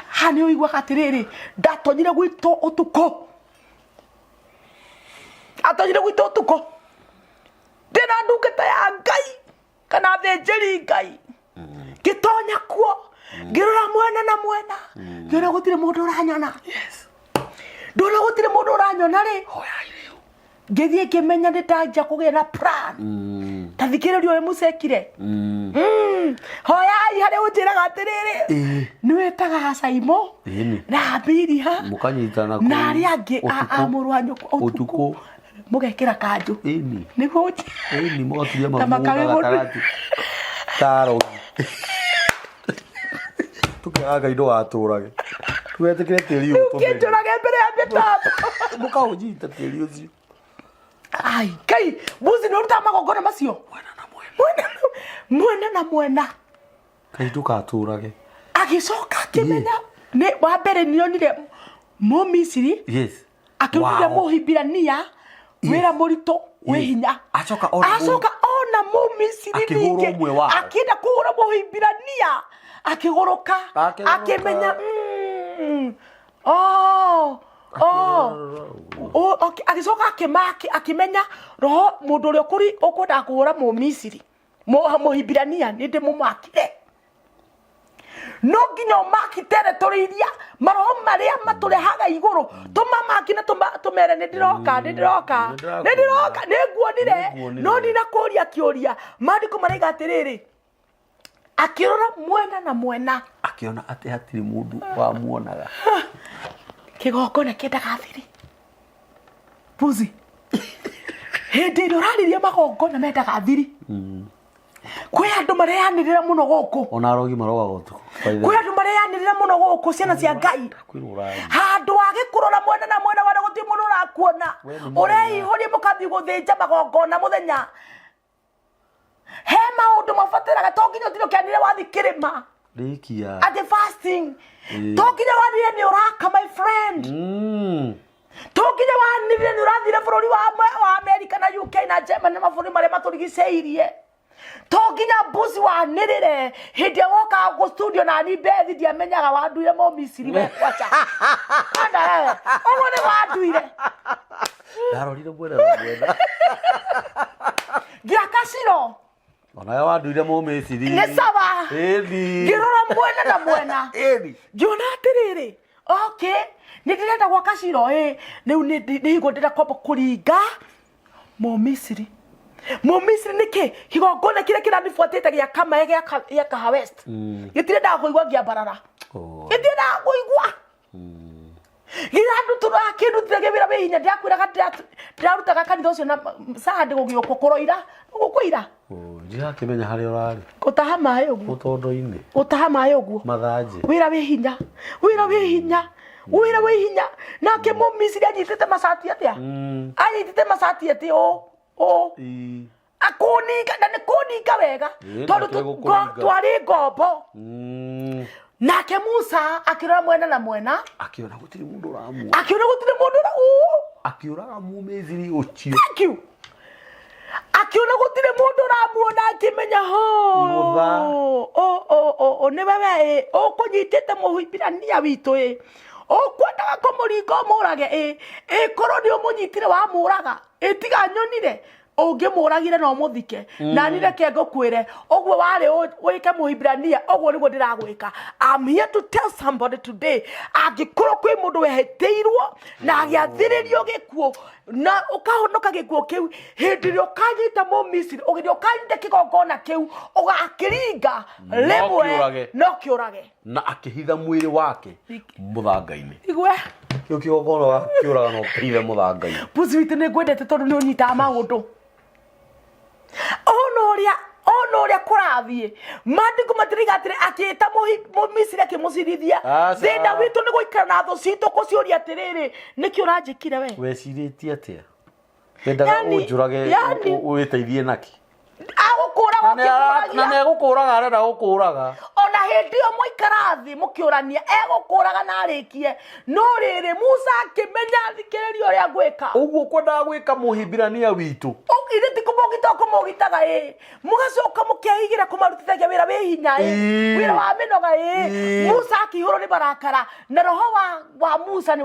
hani uigwa atiriri ndatonyire gwito utuko ndina ndungata ya Ngai kana thenjeri Ngai gitonya kuo ngirora mwena na mwena ngira gutire mundu uranyona ndona gutire mundu uranyona ri ngithie kimenya ndanja kugira plan tathikiririo we musekire hoya hari utiraga atiriri niwetaga Saimo na Biriha mukanyitana na ari angi amuru wanyu utuko mugekira kanju ni hoji muturia makarati taro tukaga indo aturage twetekire tiri ukiturage mbere ya metabu mukahujita tiri ucio ai kai buzi noruta magongona macio mwena kai tukaturage agicoka kimenya ni wa mbere nionire mu Misri akirudia Muhibirania wira murito we hinya acoka ona mu Misri ninge akienda kuhura Muhibirania akigoroka akimenya okay agicoka akimenya roho mundu uri kuri ukwenda kuhura mu Misri Muhibirania ni ndi mumakire no nginya maki territory iria maroho maria maturehaga iguru tumamaki na tumere ni ndiroka niguonire no ni nakuria kiuria mandiko maraiga atiriri akirora mwena na mwena akiona ati hatiri mundu wa muonaga kigongona kiendaga thiri buzi hindi roraririe magongona mendaga thiri Kwe andu mareanirira muno guku. Ona arogi maroga gutu. Kwe andu mareanirira muno guku ciana cia Ngai. Handu wage kurora mwena na mwena wale guti mundu rakuona. Urei hori mukathi guthinja magongona muthenya. He maundu mafatiraga to nginya tino kianire wathi kirima. Rikia. At the fasting. To nginya wanire ni uraka my friend. To nginya wanire ni urathire bururi wa America na UK na Germany na maburi mare maturigiceirie. To nginya mbuzi wanirire hindi woka go studio na ni bethi dia menyaga wanduire mo Misiri we kwacha. Anda wewe. Ogone wanduire. Darorire mwena. Giakashiro. Ona wanduire mo Misiri. Ni sawa. Edi. Girora mwena na mwena. Edi. Jona atiriri. Okay. Ndirenda gwa Kashiro riu ni go ndira kwamba kuringa mo Misiri. Mo Misiri niki kigongona kire kiranifuatite gia kama ya Kaha West. Gitire nda kuigwa gia barara. Gitire nda kuigwa. Girandu turakindu tigewira bihinya ndakwiraga ndarutaga kanitha ucio na sahande gugioko kuroira gukuira. Njira kimenya hari urari. Utaha mayo guo. Utondo-ini. Utaha mayo guo. Mathaje. Wira bihinya. Wira bihinya. Wira bihinya. Nake mo Misiri anyitite masati atia. Anyitite masati atia akuninga na ni kuninga wega tondu twari ngombo. Nake Musa akirora mwena na mwena akiona gutiri mundu ramu. Akiuraga mu Misiri ucio. Thank you. Akiona gutire mundu ramuona akimenya ne baba ukunyitite muhibirania witu ukwendaga kumuringa umurage koroni umunyitire wa muraga tiga nyonire ungimuragire no muthike na nire ke ngukwire ogwo wari wike muhibirania ogwo nigo ndiragwika. I'm here to tell somebody today agikoro kwi mundu weheteirwo na agiathiririo gikuo na ukahonoka gikuo kiu hindi rio kanyita mo Misiri ugirio kanyite kigongona kiu ugakiringa lemwe no kiurage na akihitha mwiri wake muthanga-ini. Igwe kio kigongona kiuraga no kiithe muthanga-ini. Puzi ne gwendete tondu ni unyita maundu onoria kurathie mandiko matirigatire akita mo Misiri akimucirithia thina witu ni guikara na tho citu kucioria atiriri niki uranjikire we weciritie atia endaga unjurage uiteithie naki agukuraga na negukuraga arenda gukuraga ona hindi o muikarathi mukiurania egukuraga na arikie no riri Musa akimenya thikiririo uria gwika uguo kwendaga gwika muhimbirania witu ire tikumogita kumogitaga mugacoka mukihigira kumarutithagia wira wi hinya wira wa minoga Musa akihurwo ni barakara na roho wa Musa ni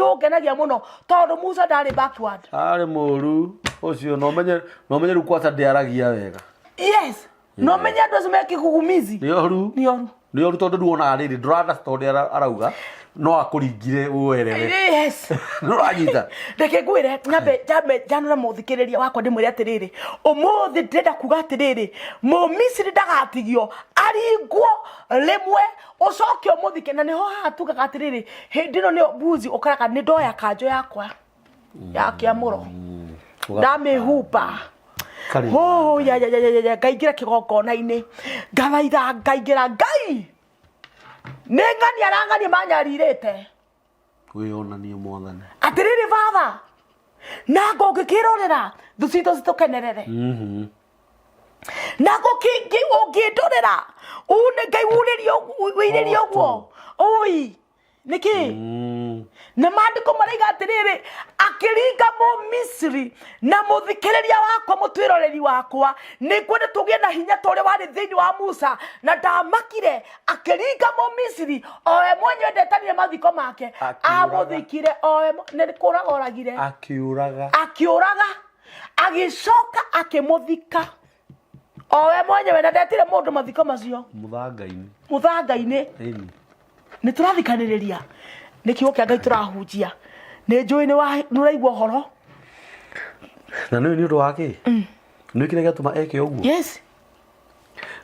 ungenagia muno tondu Musa ndari backward ari muru ucio no menye rukwata ndiaragia wega. Yes. No menye andu acio mekigugumizi ni oru tondu nduona ariri nduranda tondu arauga no akuringire werewe. Yes. Nuranyita ndeke ngwire nyambe janura muthikiriria wakwa ndimwire atiriri umuthi ndenda kuga atiriri mo Misiri ndagatigio aringwo lemwe ucoke umuthike na niho hatugaga atiriri hindi no ni mbuzi ukaraga ni ndoya kanjo yakwa ya kiamuro ndamihupa ya ngaigira kigongona-ini ngathaitha ngaigira Ngai nengani arangani manyaririte wionanie mwathani atiriri baba nago ngikirorera thucito citukenerere nago kingi ungindorera une Ngai wiririo guo oi niki na mandiko maraiga atiriri akiringa mo Misiri na muthikiriria wakwa mutwiroreri wakwa ni kwenda tugie na hinya tore wari thiini wa Musa na ndamakire akiringa mo Misiri oe mwenye ndetanire mathiko make amuthikire oe ne kuraga oragire akiuraga agicoka akimuthika oe mwenye wenda ndetire mundu mathiko macio muthangaini ni turathikaniriria ni kiugo kia Ngai turahunjia ni njui ni uraigua horo na ni undu wake ni kile gatuma eke uguo. Yes.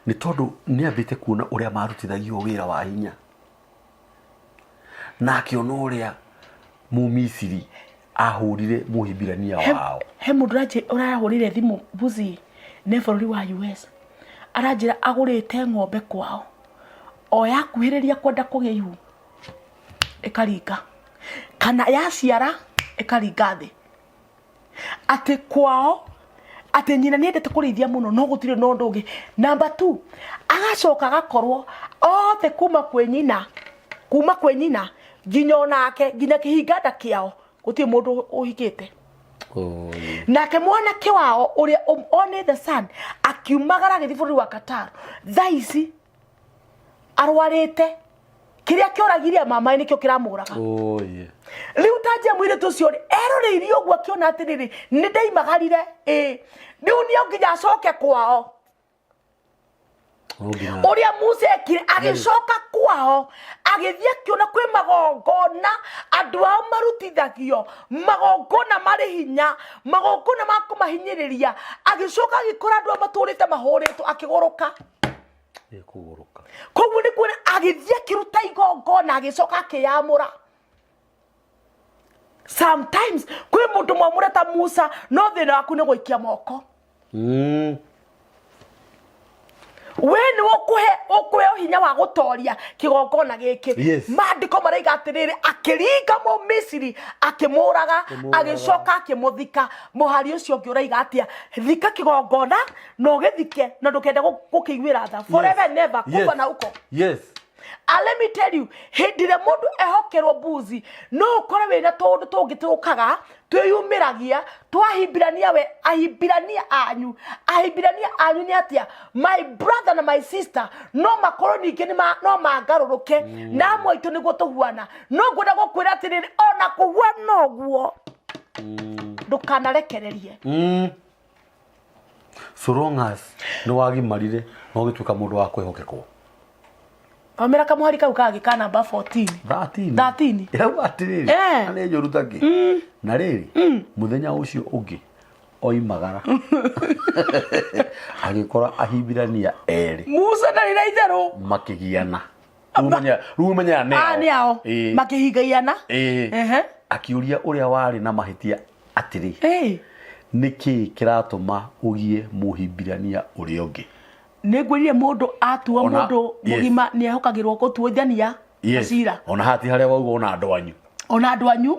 Ni tondu ni ambite kuona uria marutithagio wira wa hinya na akiona uria mu Misiri ahurire muhimbirania wao. He mundu urahurire thimu buzi ne bururi wa US aranjira agurite ng'ombe kwao o yakuhiriria kwenda kugĩa ihu ikaringa kana yaciara ikaringa thi ati kwao ati nyina ni endete kurithia muno no gutire no ndungi. Number 2 agacoka gakorwo othe kuma kwe nyina nginya onake nginya kihinganda kiao gutie mundu uhikite. Nake mwanake wao uria one the son akiumagara githi bũrũri wa Qatar thaici arwarite kiria kioragiria mama ni kio kiramuraga. Riu tajia mwire tucio eroreirio ogwo akiona atiriri ni ndaimagarire riu ni onginya acoke kwao uria Musa ekire agicoka kwao agithia kiona kwi magongona andu ao marutithagio magongona mari hinya magongona makumahinyiriria agicoka agikora andu amaturite mahurito akiguruka koguo ni kuona agithia kiruta igongona agicoka akiyamura. Sometimes kwi mundu mwamure ta Musa no thina waku ni gwikia moko when okuhe hinya wa gutoria kigongona giki. Maandiko maraiga atiriri akiringa mu Misiri akimuraga agicoka akimuthika muhari ucio ngiuraiga atia thika kigongona no githike na ndukende gukiguira tha forever never kufa na uko. Let me tell you, hindire mundu ehokerwo buzi no ukore wina tondu tungiturukaga twiyumiragia twahibirania we ahibirania anyu ni atia my brother na my sister no makoro ningi ni no mangaruruke na moito niguo tuhuana no ngwenda gukwira atiriri ona kuhuana ogwo ndukanarekererie so long as no wagimarire no gituka mundu wa kwihokekwo. Pamela kamuhari kau kagika number 13 yau atiriri ane njorutaki na riri muthenya ucio ungi oimagara agikora ahibirania eri Musa ndari na itharu makigiana rumenya ne ao makihigaiana akiuria uria wari na mahitia atiri niki kiratuma ugie muhibirania uria ungi negwirire mundu atua mundu mugima ni ehokagirwo gutuithania cira ona hati haria wauga ona andu anyu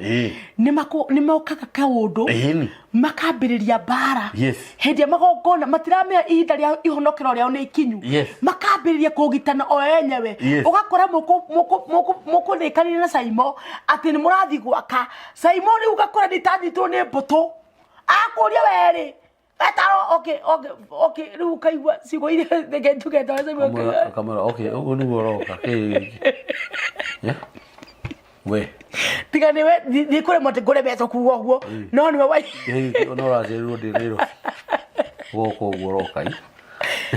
ni maukaga kaundu makambiriria bara hindi magongona matiramenya ihinda ria ihonokero riao ni ikinyu makambiriria kugitana o enyewe ugakora mukundikanire na Saimo ati ni murathi gwaka Saimo ni ugakora nitanyitwo ni mbutu akuria weri ataro okay riu kaigwa sigo ile ngetuke tawaza kamera ugu ni goroka we tiga ni we ni kure mote gore beto kuwo guo no ni we no rajeru ndiriro goko goroka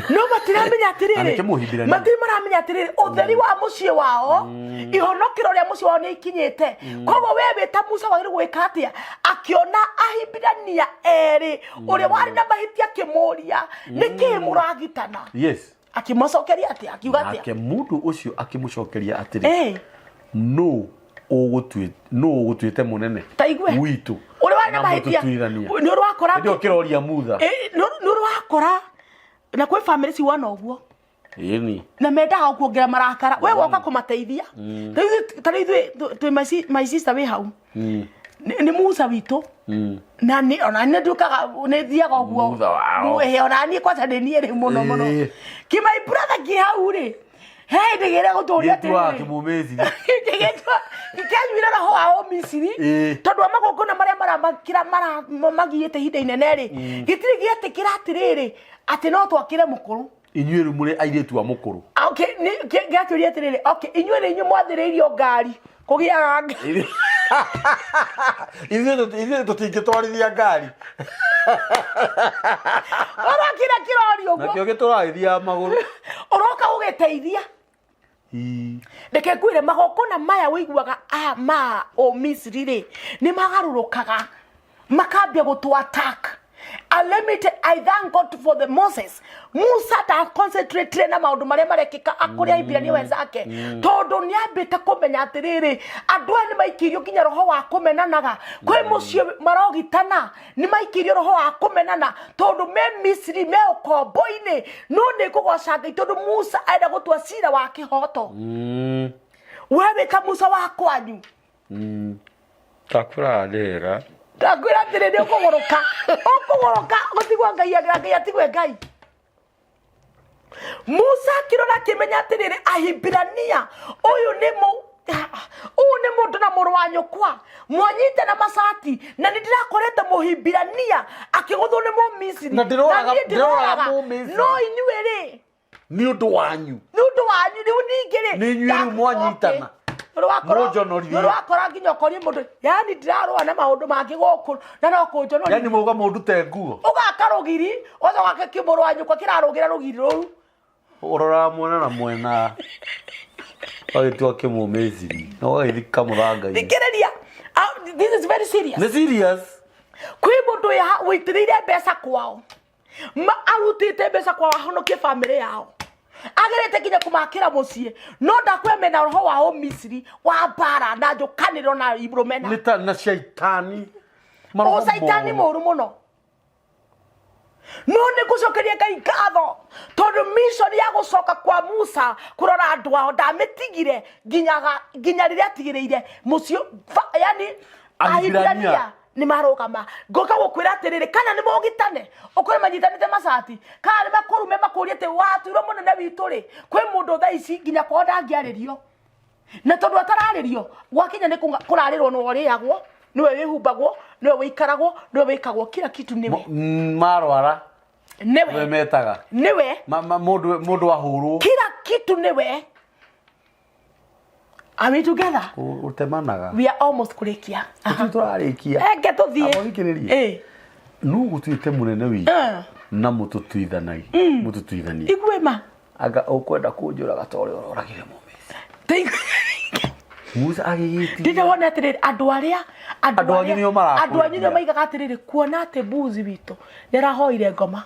no matiramenya atiriri matiramenya atiriri utheri wa mucie wao ihonokiro ria mucie wao ni ikinyite kogo wewe ta Musa wagire gwika atia akiona ahibirania eri uri wari na mahitia kimuria niki muragitana akimucokeria atia akiuga atia mundu ucio akimucokeria atiri no ugutwite munene witu uri wari na mahitia ni uri wakora ndio kiroria mutha ni uri wakora na kwe family si wana ogwo na menda kuongerera marakara we woka kumateithia tari my sister we hau ni Musa witu na ni ona ni ndukaga ni thiaga ogwo ona ni kwanza ni ri muno ki my brother ki hau ri hey ndigire guturia tiri wa kimumezi ikanyuira na ho ao Misiri tondu amagongona maria maramakira magiite hinda inene ri gitiri gietikira atiriri ati no twakire mukuru inyuiru muri airetu wa mukuru okay ni gaturia atiriri okay inyuiru inyu mwathiriirio ngari kugia ithe tutingitwarithia ngari ora kira kirori ogwo nakio giturarithia maguru oroka ugeteithia ndeke kwire magongona maya wiguaga ma o Misiri ri ni magarurukaga makambia gutu attack I thank God for the Moses. Musa ta concentrate na maundu maria marekika akuria ibirania wenzake tondu ni ambite kumenya atiriri andu ni maikirio kinya roho wa kumenanaga kwi mucio marogitana ni maikirio roho wa kumenana tondu me Misri me ukomboini no ni kugocanga tondu Musa aenda gutua cira wa kihoto wewe ka Musa wa kwanyu takura ndera ndakwira atiriri ukugoroka gutigwa ngai atigwe ngai Musa kirona kimenya atiriri ahibirania uyu ni mundu na muru wa nyukwa mwanyite na masati na ndirakorete muhibirania akiguthu ni mu Misri na ndiroraga mu Misri no inyuere ni undu wanyu riu ningiri ni inyuere mwanyitana Rwakora nginya kori mundu yani ndirarwa na maundu mangi guku na no kunjono yani muga mundu te nguo ugakarugiri ozo wake kimuru wanyu kwa kirarugira rugiri ruru urora mwena na mwena agitwa kimu Misri no agithika muranga ikireria this is very serious ni serious kwi mundu ya witiriire mbeca kwao arutite mbeca kwao ahonokie family yao agerete kinya kumakira mucie no ndakwemena roho wa Misri wa bara na njukaniro na ibromena nita na shaitani o shaitani moru muno no ne gucokeria ngai ngatho tondu mission ya gucoka kwa Musa kurora andu ao ndametigire ginya riria atigireire mucio yani ahibirania ni marogama ngoka gukwira atiriri kana ni mogitane ukore manyitanite masati kana ni makurume makurie te watuiro munene witu ri kwi mundu tha ici ginya kwa ndangiaririo na tondu atararirio gwakinya ni kurarirwo no riagwo niwe wihumbagwo niwe wikaragwo niwe wikagwo kila kitu niwe marwara niwe metaga niwe mundu ahurwo kila kitu niwe. Are we together? Utemanaga. We are almost kurikia. Turarikia. Get to the eh. Nugu tuite munene wi. Na mututuithanagia. Mututuithania. Igwema. Aga ukwenda kunjura gatore uragire mumisi. Musa agigiti. Ndina wona atiriri andu anyu nio mara. Andu anyu nio maigaga atiriri kuona ate buzi witu. Nirahoire ngoma.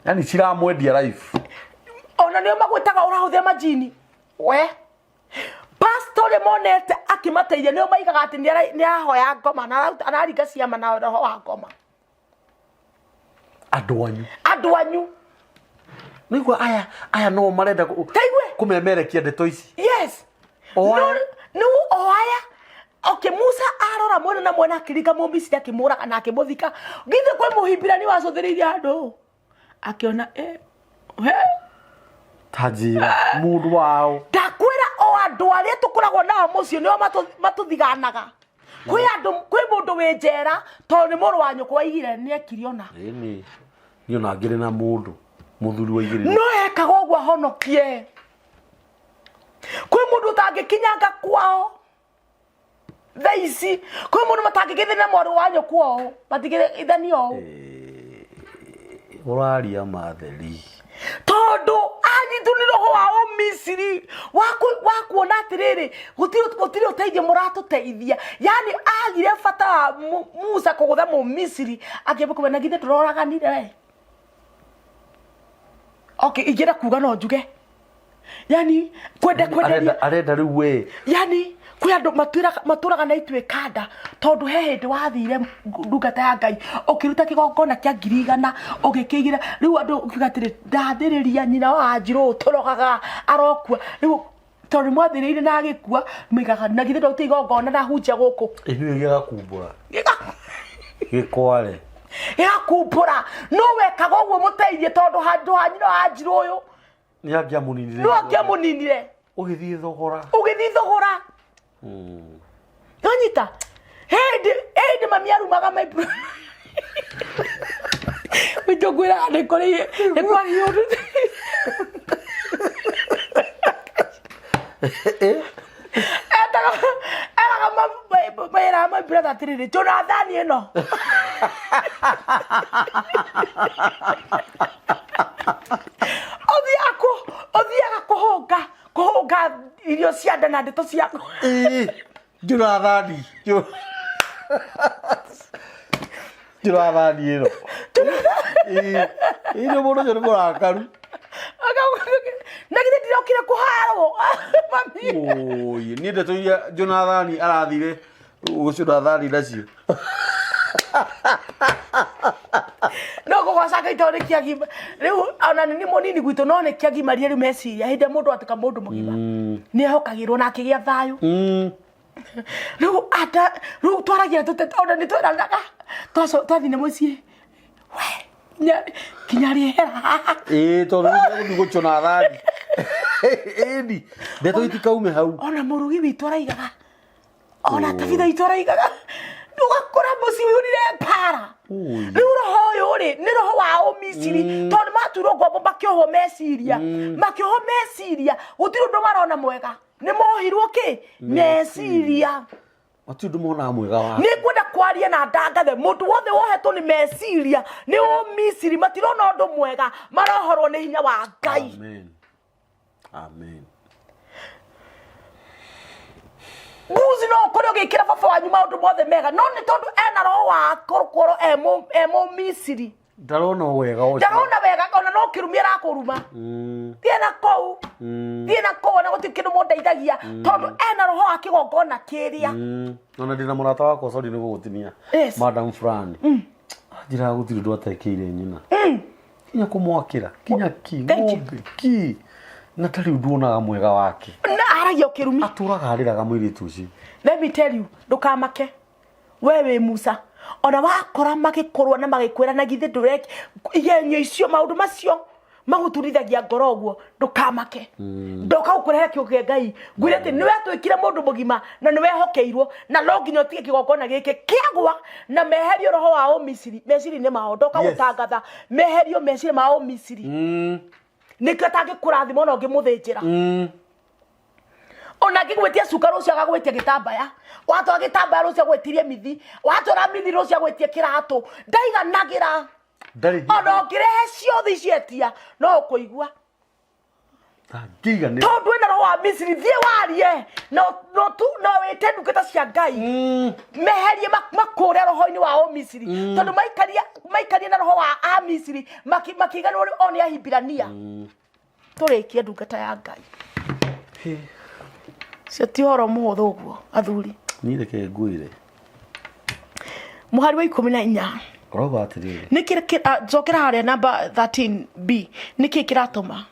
Yani ciramwendia life. Ona nio magwitaga urahuthia majini. We. Pastor Lemonete akimateithia nio maigaga ati ni arahoya ngoma na anaringa ciama na roho wa ngoma. Andu anyu. Nigwa aya no marenda kumemerekia ndeto ici. Yes. No oaya. Okay, Musa arora mwena na mwena akiriga Misri akimura na akimuthika. Githe kwe muhimbirani wacothiriria andu. Akiona tajira mundu wao. Ndakwira o andu aria tukoragwo nao mucio nio matuthiganaga. Kwi mundu wi njera tondu ni muru wa nyukwa igire ni ekiriona. Ni ona ngire na mundu muthuri wa igire. No ekaga ogwa honokie. Kwi mundu tangikinyanga kwao. Thaisi kwi mundu matangigithina na mwaru wa nyukwa matigire ithanio. Uraria matheri. Tondu anyituniroho wa Misri wakuona atiriri gutiri uteithia muratuteithia yani agire fata Musa kugutha mu Misri akibe kumena githe turoraganire we. Okay, igira kuga no njuge yani kwenda arenda riu we yani kwi andu maturaga na itwe kanda tondu he hindi wathire ndungata ya Ngai ukiruta kigongona kia 100 ugikigira riu andu ukigatire ndathiriria nyina wa Njiro turogaga arokua riu tondu mwathiriire na agikua migaga na githe ndauti igongona na hunja guku inyuĩ gigakumbura gikware gigakumbura no wekaga uguo muteithie tondu handu ha nyina wa Njiro uyu ni angiamuninire no angiamuninire ugithii thogora Yonyita. Hey, mami arumaga my bro. We don't go out and call it. The party order. My brother three. Jonathan, you know. Kohoga irio cianda na ndeto ciako. Jonathan. Jura thani ino. Ino mũndũ ũcio nĩ mũrakaru. Na githĩ ndirokire kũharwo mami. Oi, niĩ ndeto iria Jonathan arathire gũcũna thani nacio. No gũgocanga ito nĩ kĩagima. Rĩu ona nĩ mũnini gwitũ no nĩ kĩagimaria rĩu meciria hĩndĩ mũndũ atuĩka mũndũ mũgima. Nĩ ehokagĩrwo na akĩgĩa thayũ. Rĩu twaragia tũteta ona nĩ twĩranaga twathine mũciĩ. Kinya rĩera. Tondũ nĩ gũcũna thani. Ĩni ndeto itikaume hau. Ona mũrugi witũ araigaga. Ona tabitha itũ araigaga. Ndũgakora mũciĩ ũyũ nĩ para. Rĩu roho ũyũ rĩ nĩ roho wa ũmiciri tondũ maturwo ngombo makĩohwo meciria gũtirĩ ũndũ marona mwega nĩ mohirwo kĩ meciria. Matirĩ ũndũ monaga mwega wa. Nĩ ngwenda kwaria na ndangathe mũndũ wothe wohetwo nĩ meciria nĩ ũmiciri matirona ũndũ mwega marohorwo nĩ hinya wa Ngai. Amen. Amen. Muzi no kore ũgĩkĩra baba wanyu maũndũ mothe mega no nĩ tondũ ena roho wa kũrũkorwo emo Misiri. Ndarona wega ũcio. Ndarona wega ona no kĩrumi arakũruma. Thiĩ na kũu na gũtirĩ kĩndũ mũndeithagia tondũ ena roho wa kĩgongona kĩrĩa. Ona ndĩna mũrata wakwa sorry nĩ gũgũtinia. Madam Fran. Njĩra gũtirĩ ũndũ atekĩire nyina. Kinya kũmwakĩra kinya ki. Na tari nduonaga mwega wake. Na aragia ũkĩrumi. Atũraga arĩraga mũirĩtu ũcio. Let me tell you, ndũkamake. We wĩ Musa. Ona wakora magĩkorwo na magĩkwĩra na githĩ ndũreki igenyo icio maũndũ macio magũturithagia ngoro ũguo ndũkamake. Ndoka gũkũrehe kĩũgĩ Ngai. Ngwĩre atĩ nĩwe twĩkire mũndũ mũgima na nĩwe hokeirwo na no nginya ũtige kĩgongona gĩkĩ kĩagwa na meherio roho wa ũmiciri. Meciria-inĩ mao ndoka gũtangatha meherio meciria ma ũmiciri. Nĩkĩo atangĩkũrathima ona ũngĩmũthĩnjĩra. Ona ngĩgwĩtia cukari ũcio agagwĩtia gĩtambaya. Watwara gĩtambaya rũcio agwĩtirie mithi. Watwara mithi rũcio agwĩtie kĩratũ. Ndaiganagĩra. Ona ũngĩrehe ciothe icietia no ũkũigua. Tondũ wĩna roho wa Misiri thiĩ warie. No wĩte ndungata cia Ngai. Meherie makũre roho-inĩ wa ũmiciri. Tondũ maikaria na roho wa Misiri makĩiganwo o nĩ Ahibirania. Tũrĩkie ndungata ya Ngai. Cio ti ũhoro mũhũthũ ũguo athuri. Niĩ reke ngwĩre. Mũhari wa 14. Ũrauga atĩrĩrĩ. Nĩkĩ njokera harĩa namba 13B. Nĩkĩ kĩratũma?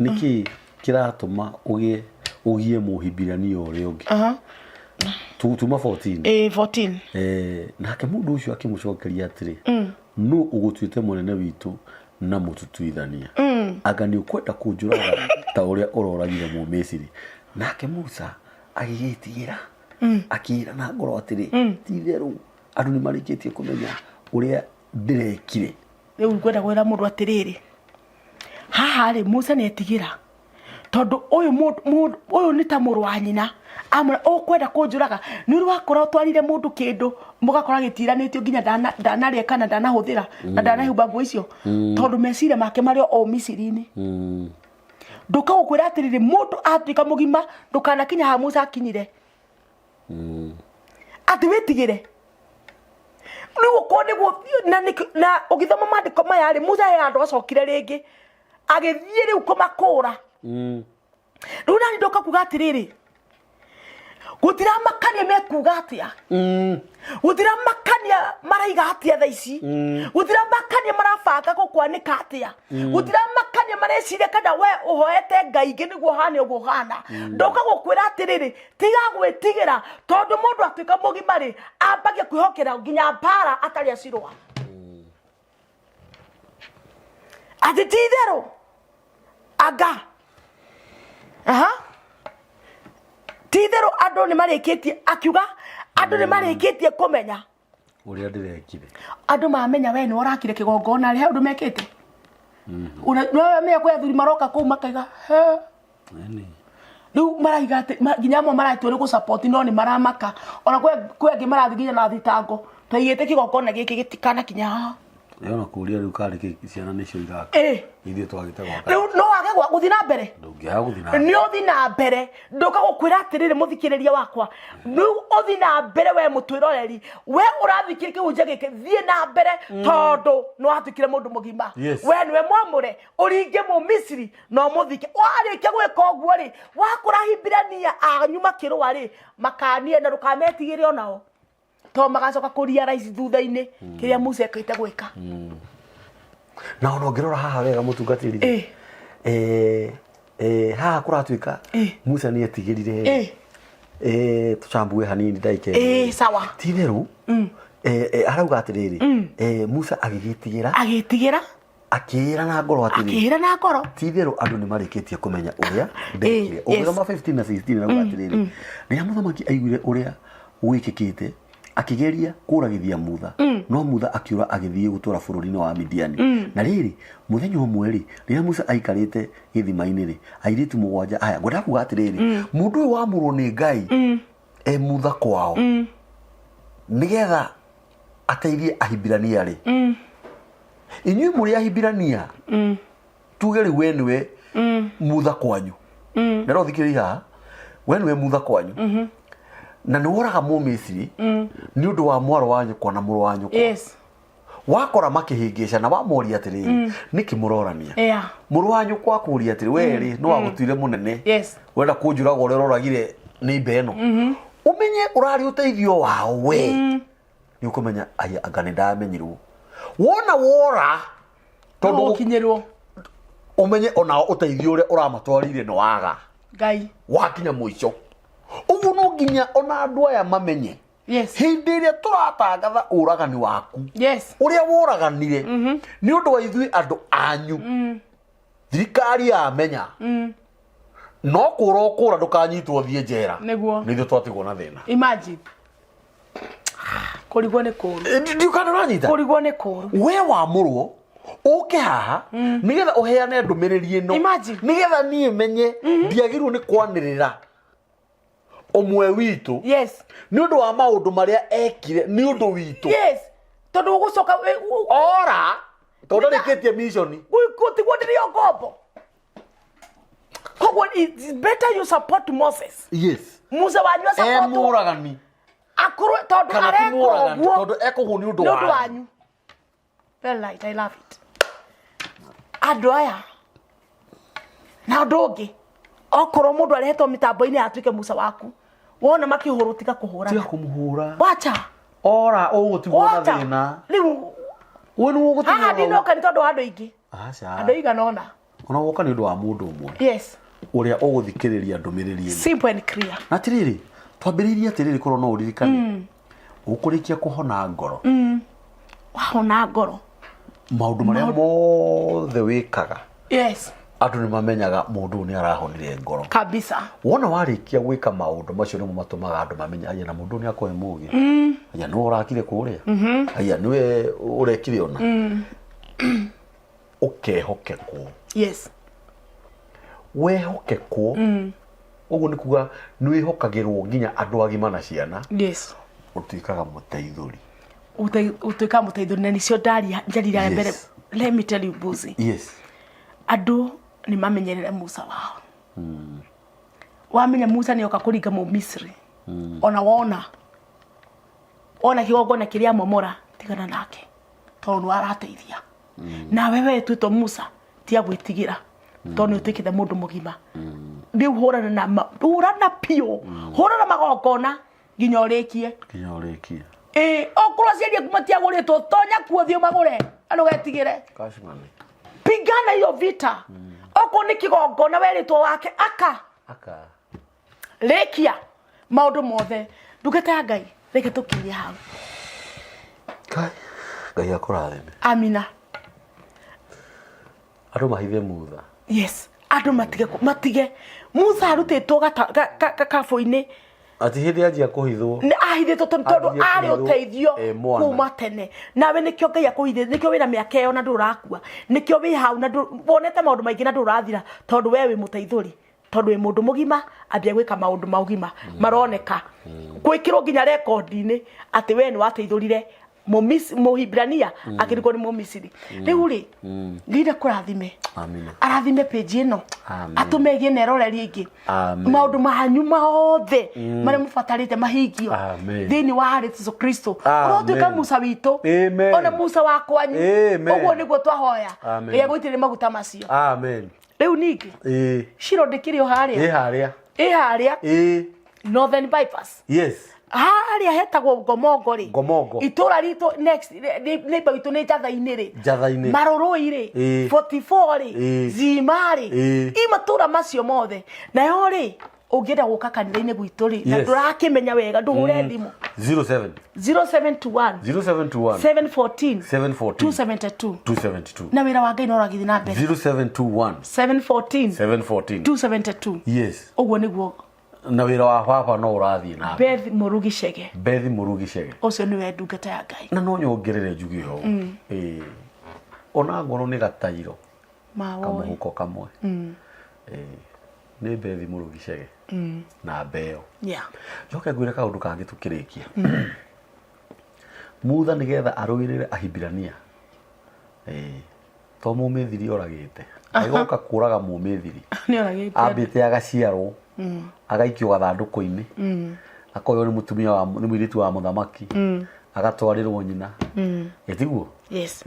Nĩkĩ kĩratũma ũgie Mũhibirania ũrĩa ũngĩ? Tuma 14. 14. Nake mũndũ ũcio akĩmũcokeria atĩrĩ. No ũgũtuĩte mũnene witũ na mũtutuithania. Anga nĩ ũkwenda kũnjũraga ta ũrĩa ũroragire Mũmisiri. Nake Musa agĩgĩtigĩra. Akĩĩra na ngoro atĩrĩ. Ti-itherũ andũ nĩ marĩkĩtie kũmenya ũrĩa ndĩrekire. Rĩu ngwenda kwĩra mũndũ atĩrĩrĩ. Haha rĩ Musa nĩ etigĩra. Tondũ ũyũ nĩ ta mũrũ wa nyina. Amwe ũkwenda kũnjũraga nĩ wakora ũtwarire mũndũ kĩndũ mũgakora gĩtiranĩtio nginya ndanarĩa kana ndanahũthĩra na ndanahumba nguo icio tondũ meciria make marĩ o Misiri-inĩ. Ndũkagũkwĩra atĩrĩrĩ mũndũ atuĩka mũgima ndũkanakinya ha Musa akinyire. Atĩ wĩtigĩre. Rĩu ũkorwo nĩguo na ũgĩthoma maandĩko maya rĩ Musa he handũ acokire rĩngĩ agĩthiĩ rĩu kũmakũra. Rĩu nani ndoka kuga atĩrĩrĩ. Gũtiramakania mekuga atĩa. Gũtiramakania maraiga atĩa thaa ici. Gũtiramakania marabanga gũkwanĩka atĩa. Gũtiramakania mareciria kana we ũhoete Ngai ingĩ nĩguo hane ũguo hana. Ndoka gũkwĩra atĩrĩrĩ tiga gwĩtigĩra tondũ mũndũ atuĩka mũgima rĩ ambagia kwĩhokera nginya mbara atarĩ acirwa. Atĩ ti-itherũ anga. Ti-itherũ andũ nĩ marĩkĩtie akiuga andũ nĩ marĩkĩtie kũmenya ũrĩa ndĩrekire. Andũ mamenya we nĩ ũrakire kĩgongona rĩ he ũndũ mekĩte. No menya kwĩ athuri maroka kũu makaiga he. Rĩu maraiga atĩ nginya amwe maratwo nĩ gũ-support no nĩ maramaka. Ona kwĩ angĩ marathiĩ nginya na thitango. Twaigĩte kĩgongona gĩkĩ gĩtikanakinya haha. Ona kũria rĩu karĩ ciana nĩcio igaka. Ithuĩ twagĩte gwaka. Rĩu no wage gũthiĩ na mbere. ni uthi na mbere ndoka gukwira atirire muthikiriria wakwa ni uthi na mbere we mutwiroreri we urathikire kiunje gike thie na mbere tondu no atukire mundu mugima we niwe mwamure uringe mu Misiri no muthike warike gwika oguo ri wakura Hibirania anyuma kirwa ri makanie na rukametigire onao to magacoka kuria raisi thutha-ini kiria Musa ekite gwika na ono ngirora haha wega mutungatiri haha kuratuika Musa ni etigirire tuchambue hanini ndaike sawa titheru arauga atiriri Musa agigitigira akira na ngoro titheru andu ni marikitie kumenya uria ndekire ugiroma 15 na 16 arauga atiriri ni muthamaki aiguire uria wikikite akigeria kuragithia Mutha no Mutha akiura agithie gutura bururi-ini wa Midiani na riri muthenya umwe ri rira Musa aikarite githima-ini ri airitu mugwanja aya ngwenda kuga atiriri mundu uyu wamurwo ni Ngai Mutha kwao nigetha ateithie Ahibirania ri inyui muri Ahibirania tuge ri we niwe Mutha kwanyu ndero thikiriria we niwe Mutha kwanyu na ni woraga mu Misiri ni undu wa mwaro wanyu kona muru wanyu wakora makihingisha na wamoria atiriri niki murorania muru wanyu kwa kuria atiri weri no agutwire munene wenda kunjuraga ure roragire ni beno umenye urari uteithio wao we ni ukumenya aya agane ndamenyirwo wona wora tondu ukinyirwo umenye ona uteithio ure uramatwarire no waga Ngai wakinya muico ugu no nginya ona andu aya mamenye hindi iria turatangatha uragani waku uria woraganire ni undu wa ithui andu anyu thirikari amenya no kura ndukanyitwo thie njera nithu twatigwo na thina imagine kurigwo ni kuru ndikana ranyita kurigwo ni kuru we wamurwo uke haha nigetha uheane ndumiriri ino nigetha nie menye ndiagirwo ni kwanirira omwe witu ni undu wa maundu maria ekire ni undu witu tondu ugucoka ora tondu rikitie mission gutigwo ndirio ngombo koguo it's better you support Moses Musa wanyu support muragani akuru tondu areko guo tondu ekugu ni undu wanyu well right I love it andu aya na ndungi okoro mundu arehetwo mitambo-ini atuike Musa waku wona makihuru tiga kuhura tiga kumuhura wacha ora ugutigwo na thina riu wenu ugutigwo haha ndinoka ni tondu andu ingi acha andu igana ona ona woka ni undu wa mundu umwe uria uguthikiriria ndumiriri ino simple and clear na tiriri twambiriria tiriri koro no uririkane ukurikia kuhona ngoro wahona ngoro maundu maria mothe wikaga andu ni mamenyaga mundu ni arahonire ngoro kabisa wona warikia gwika maundu macio ni matumaga andu mamenya aya na mundu ni akoe mugi aya no urakire kuria aya niwe urekire ona ukehokekwo wehokekwo ugu ni kuga ni wihokagirwo nginya andu agima na ciana utuikaga muteithuri utuika muteithuri na nicio njarira mbere let me tell you Buzi andu ni mamenyerere Musa wao wamenya Musa ni oka kuringa mu Misiri ona wona kigongona kiria momora tigana nake tondu arateithia na wewe twito Musa tia gwitigira tondu utikite mundu mugima riu hurana pio hurana magongona nginya urikie okorwo ciaria kumatia guritwo tonya kuothio magure anu getigire pigana hiyo vita oko ni kigongona weritwo wake aka lekia maundu mothe ndugeta Ngai reke tukirie hau Ngai akurathime amina andu mahithe Mutha andu matige Musa arutitwo gakabu-ini ati hindi anjia kuhithwo ni ahithitwo tondu ari uteithio kuma tene nawe nikio Ngai akuhithithie nikio wina miaka iyo na ndurakua nikio wi hau na wonete maundu maingi na ndurathira tondu we wi muteithuri tondu wi mundu mugima ambia gwika maundu maugima maroneka gwikirwo nginya record-ini ati we ni wateithurire Muhibrania akiriko ni Mumisiri riu ri ngire kurathime amina arathime page ino atumegie neroreri ingi maundu mahanyu maothe mari mufatarite mahingio thini wa Yesu Kristo urotuika Musa witu ona Musa wa kwanyu uguo niguo twahoya ya gwitire maguta macio amen riu ningi shiro ndikirio haria Northern Bypass yes haria hetagwo Ngomongo ri Ngomongo itura rito next neighbor witu ni Jathaini Maroroi ri 44 ri Zimari imatura macio mothe na yo ri ungienda guka kanitha-ini gwitu ri na ndurakimenya wega nduhure thimu 0721 714 272 na wira wa Ngai no ragithi na mbere 0721 714 272 yes uguo niguo na wira wa baba no urathie na Beth Murugicege ucio ni we ndungata ya Ngai na no nyongerere njugi ho ona ngoro ni gatairo kamuhuko kamwe ni Beth Murugicege na mbeo njoke ngwire kaundu kangi tukirikia mutha nigetha arwirire Ahibirania to mumithiri oragite agoka kuraga mumithiri ni oragite ambite agaciarwo agaikio gathanduku-ini akoyo ni mutumia wa ni mwiritu wa muthamaki agatwarirwo nyina etiguo yes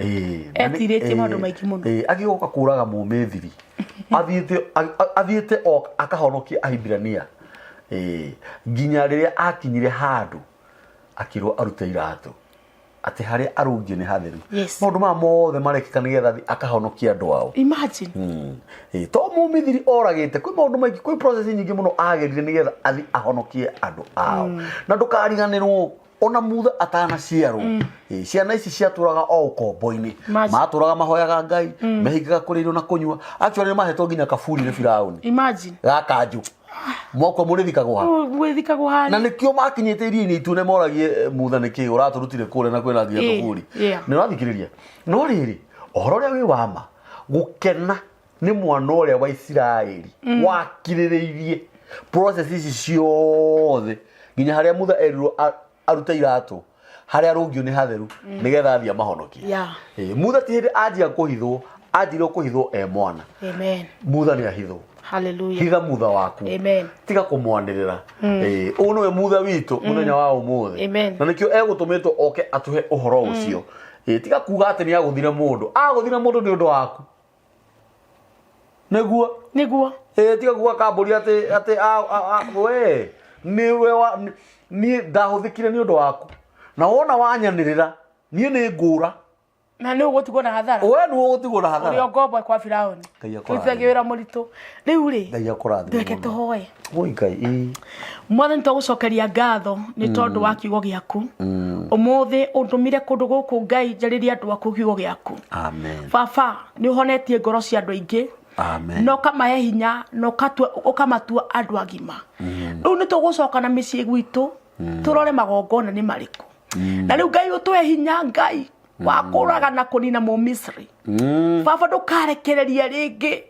etiritie maundu maingi muno agigoka kuraga mumithiri athiete akahonokia Ahibirania nginya riria akinyire handu akirwo arute iratu ati haria arungio ni hatheru maundu ma mothe marekika nigetha akahonokia andu ao imagine to mumithiri oragite kwi maundu maingi kwi process nyingi muno agerire nigetha athi ahonokie andu ao na ndukariganirwo ona mutha atanaciarwo ciana ici ciaturaga o ukombo-ini maturaga mahoyaga Ngai mehingaga kuririo na kunyua actually mahetwo nginya kaburi ni Firauni imagine gakanju moko mwithikagwo hari na nikio makinyite iria-ini itune moragie mutha niki uraturutire kure na kwina ngia kaburi ni urathikiriria no riri ohoro ria wi wama gukena ni mwana uria wa Isiraeli wakiririirie process ici ciothe nginya haria mutha erirwo arute iratu haria rungio ni hatheru nigetha athia mahonokie mutha ti hindi anjia kuhithwo anjire kuhithwo mwana amen mutha ni ahithwo hallelujah hitha mutha waku amen tiga kumwandirira uyu niwe mutha witu muthenya wa umuthi na nikio egutumitwo oke atuhe uhoro ucio tiga kuga ati ni aguthire mundu ni undu waku niguo tiga kuga kamburi ati we ni ndahuthikire ni undu waku na wona wanyanirira ni ngura na ni ugutigwo na hathara we ni ugutigwo na hathara uri ngombo kwa Firauni twithage wira muritu riu ri Ngai akurathime ndeke tuhoye oi Ngai mwana nitugucokeria ngatho ni tondu wa kiugo giaku umuthi undumire kundu guku Ngai njariria andu aku kiugo giaku amen baba ni uhonetie ngoro cia andu aingi amen no kamahe hinya no ukamatua andu agima riu nitugucoka na micii gwitu turore magongona ni mariku na riu Ngai utwe hinya Ngai wakuraga na kunina Mumisiri baba ndukarekereria ringi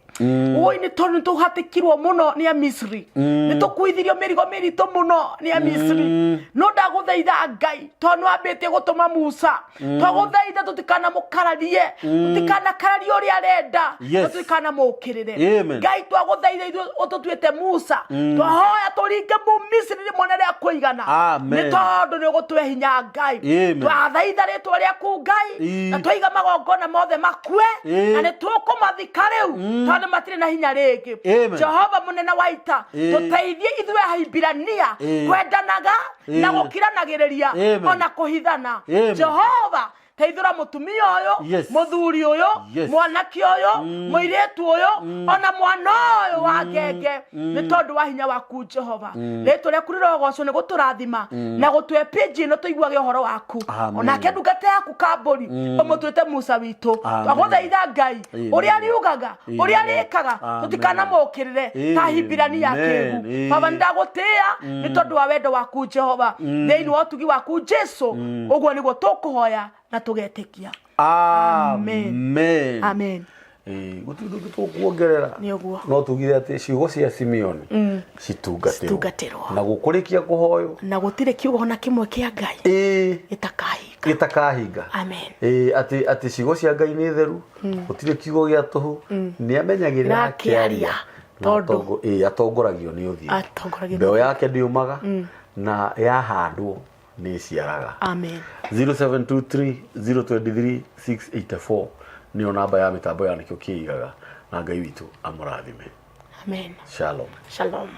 oi ni tondu tuhatikirwo muno ni Amisiri ni tukuithirio mirigo mirito muno ni Amisiri no ndaguthaitha Ngai tondu ambite gutuma Musa twaguthaitha tutikana mukararie tutikana kararie uri arenda tutikana mukirire Ngai twaguthaitha ithu ututuite Musa twahoya turinge Mumisiri rimwe ria kuigana ni tondu ni gutwe hinya Ngai twathaitha ritwa riaku Ngai na twiga magongona mothe makue na ni tukumathika riu tondu matire na hinya ringi Jehova munene wa ita tuteithie ithuĩ Ahibirania kwendanaga na gukiranagiriria ona kuhithana Jehova teithura mutumia uyu muthuri uyu mwanake uyu muiritu uyu ona mwana uyu wa ngenge ni tondu wa hinya waku Jehova ritu riaku rirogoco ni guturathima na gutwe page ino tuiguage uhoro waku ona ke ndungata yaku kamburi umutwite Musa witu twaguthaitha Ngai uria riugaga uria rikaga tutikana mukirire ta Ahibirania yakigu baba ndagutia ni tondu wa wendo waku Jehova thiini wa utugi waku Jesu uguo niguo tukuhoya na tugetikia amen amen Gutindu kuongerera no tugire ati ciugo cia Simeoni citungatirwo na gukurikia kuhoyo na gutire kiugo na kimwe kia Ngai gitakahinga amen ati ciugo cia Ngai ni theru gutire kiugo gia tuhu ni amenyagirira akiaria tondu atongoragio ni uthii mbeo yake ndiumaga na yahandwo ni ciaraga amen 0723 023 684 niyo namba ya mitambo ya nikio kiigaga na Ngai witu amurathime amen shalom shalom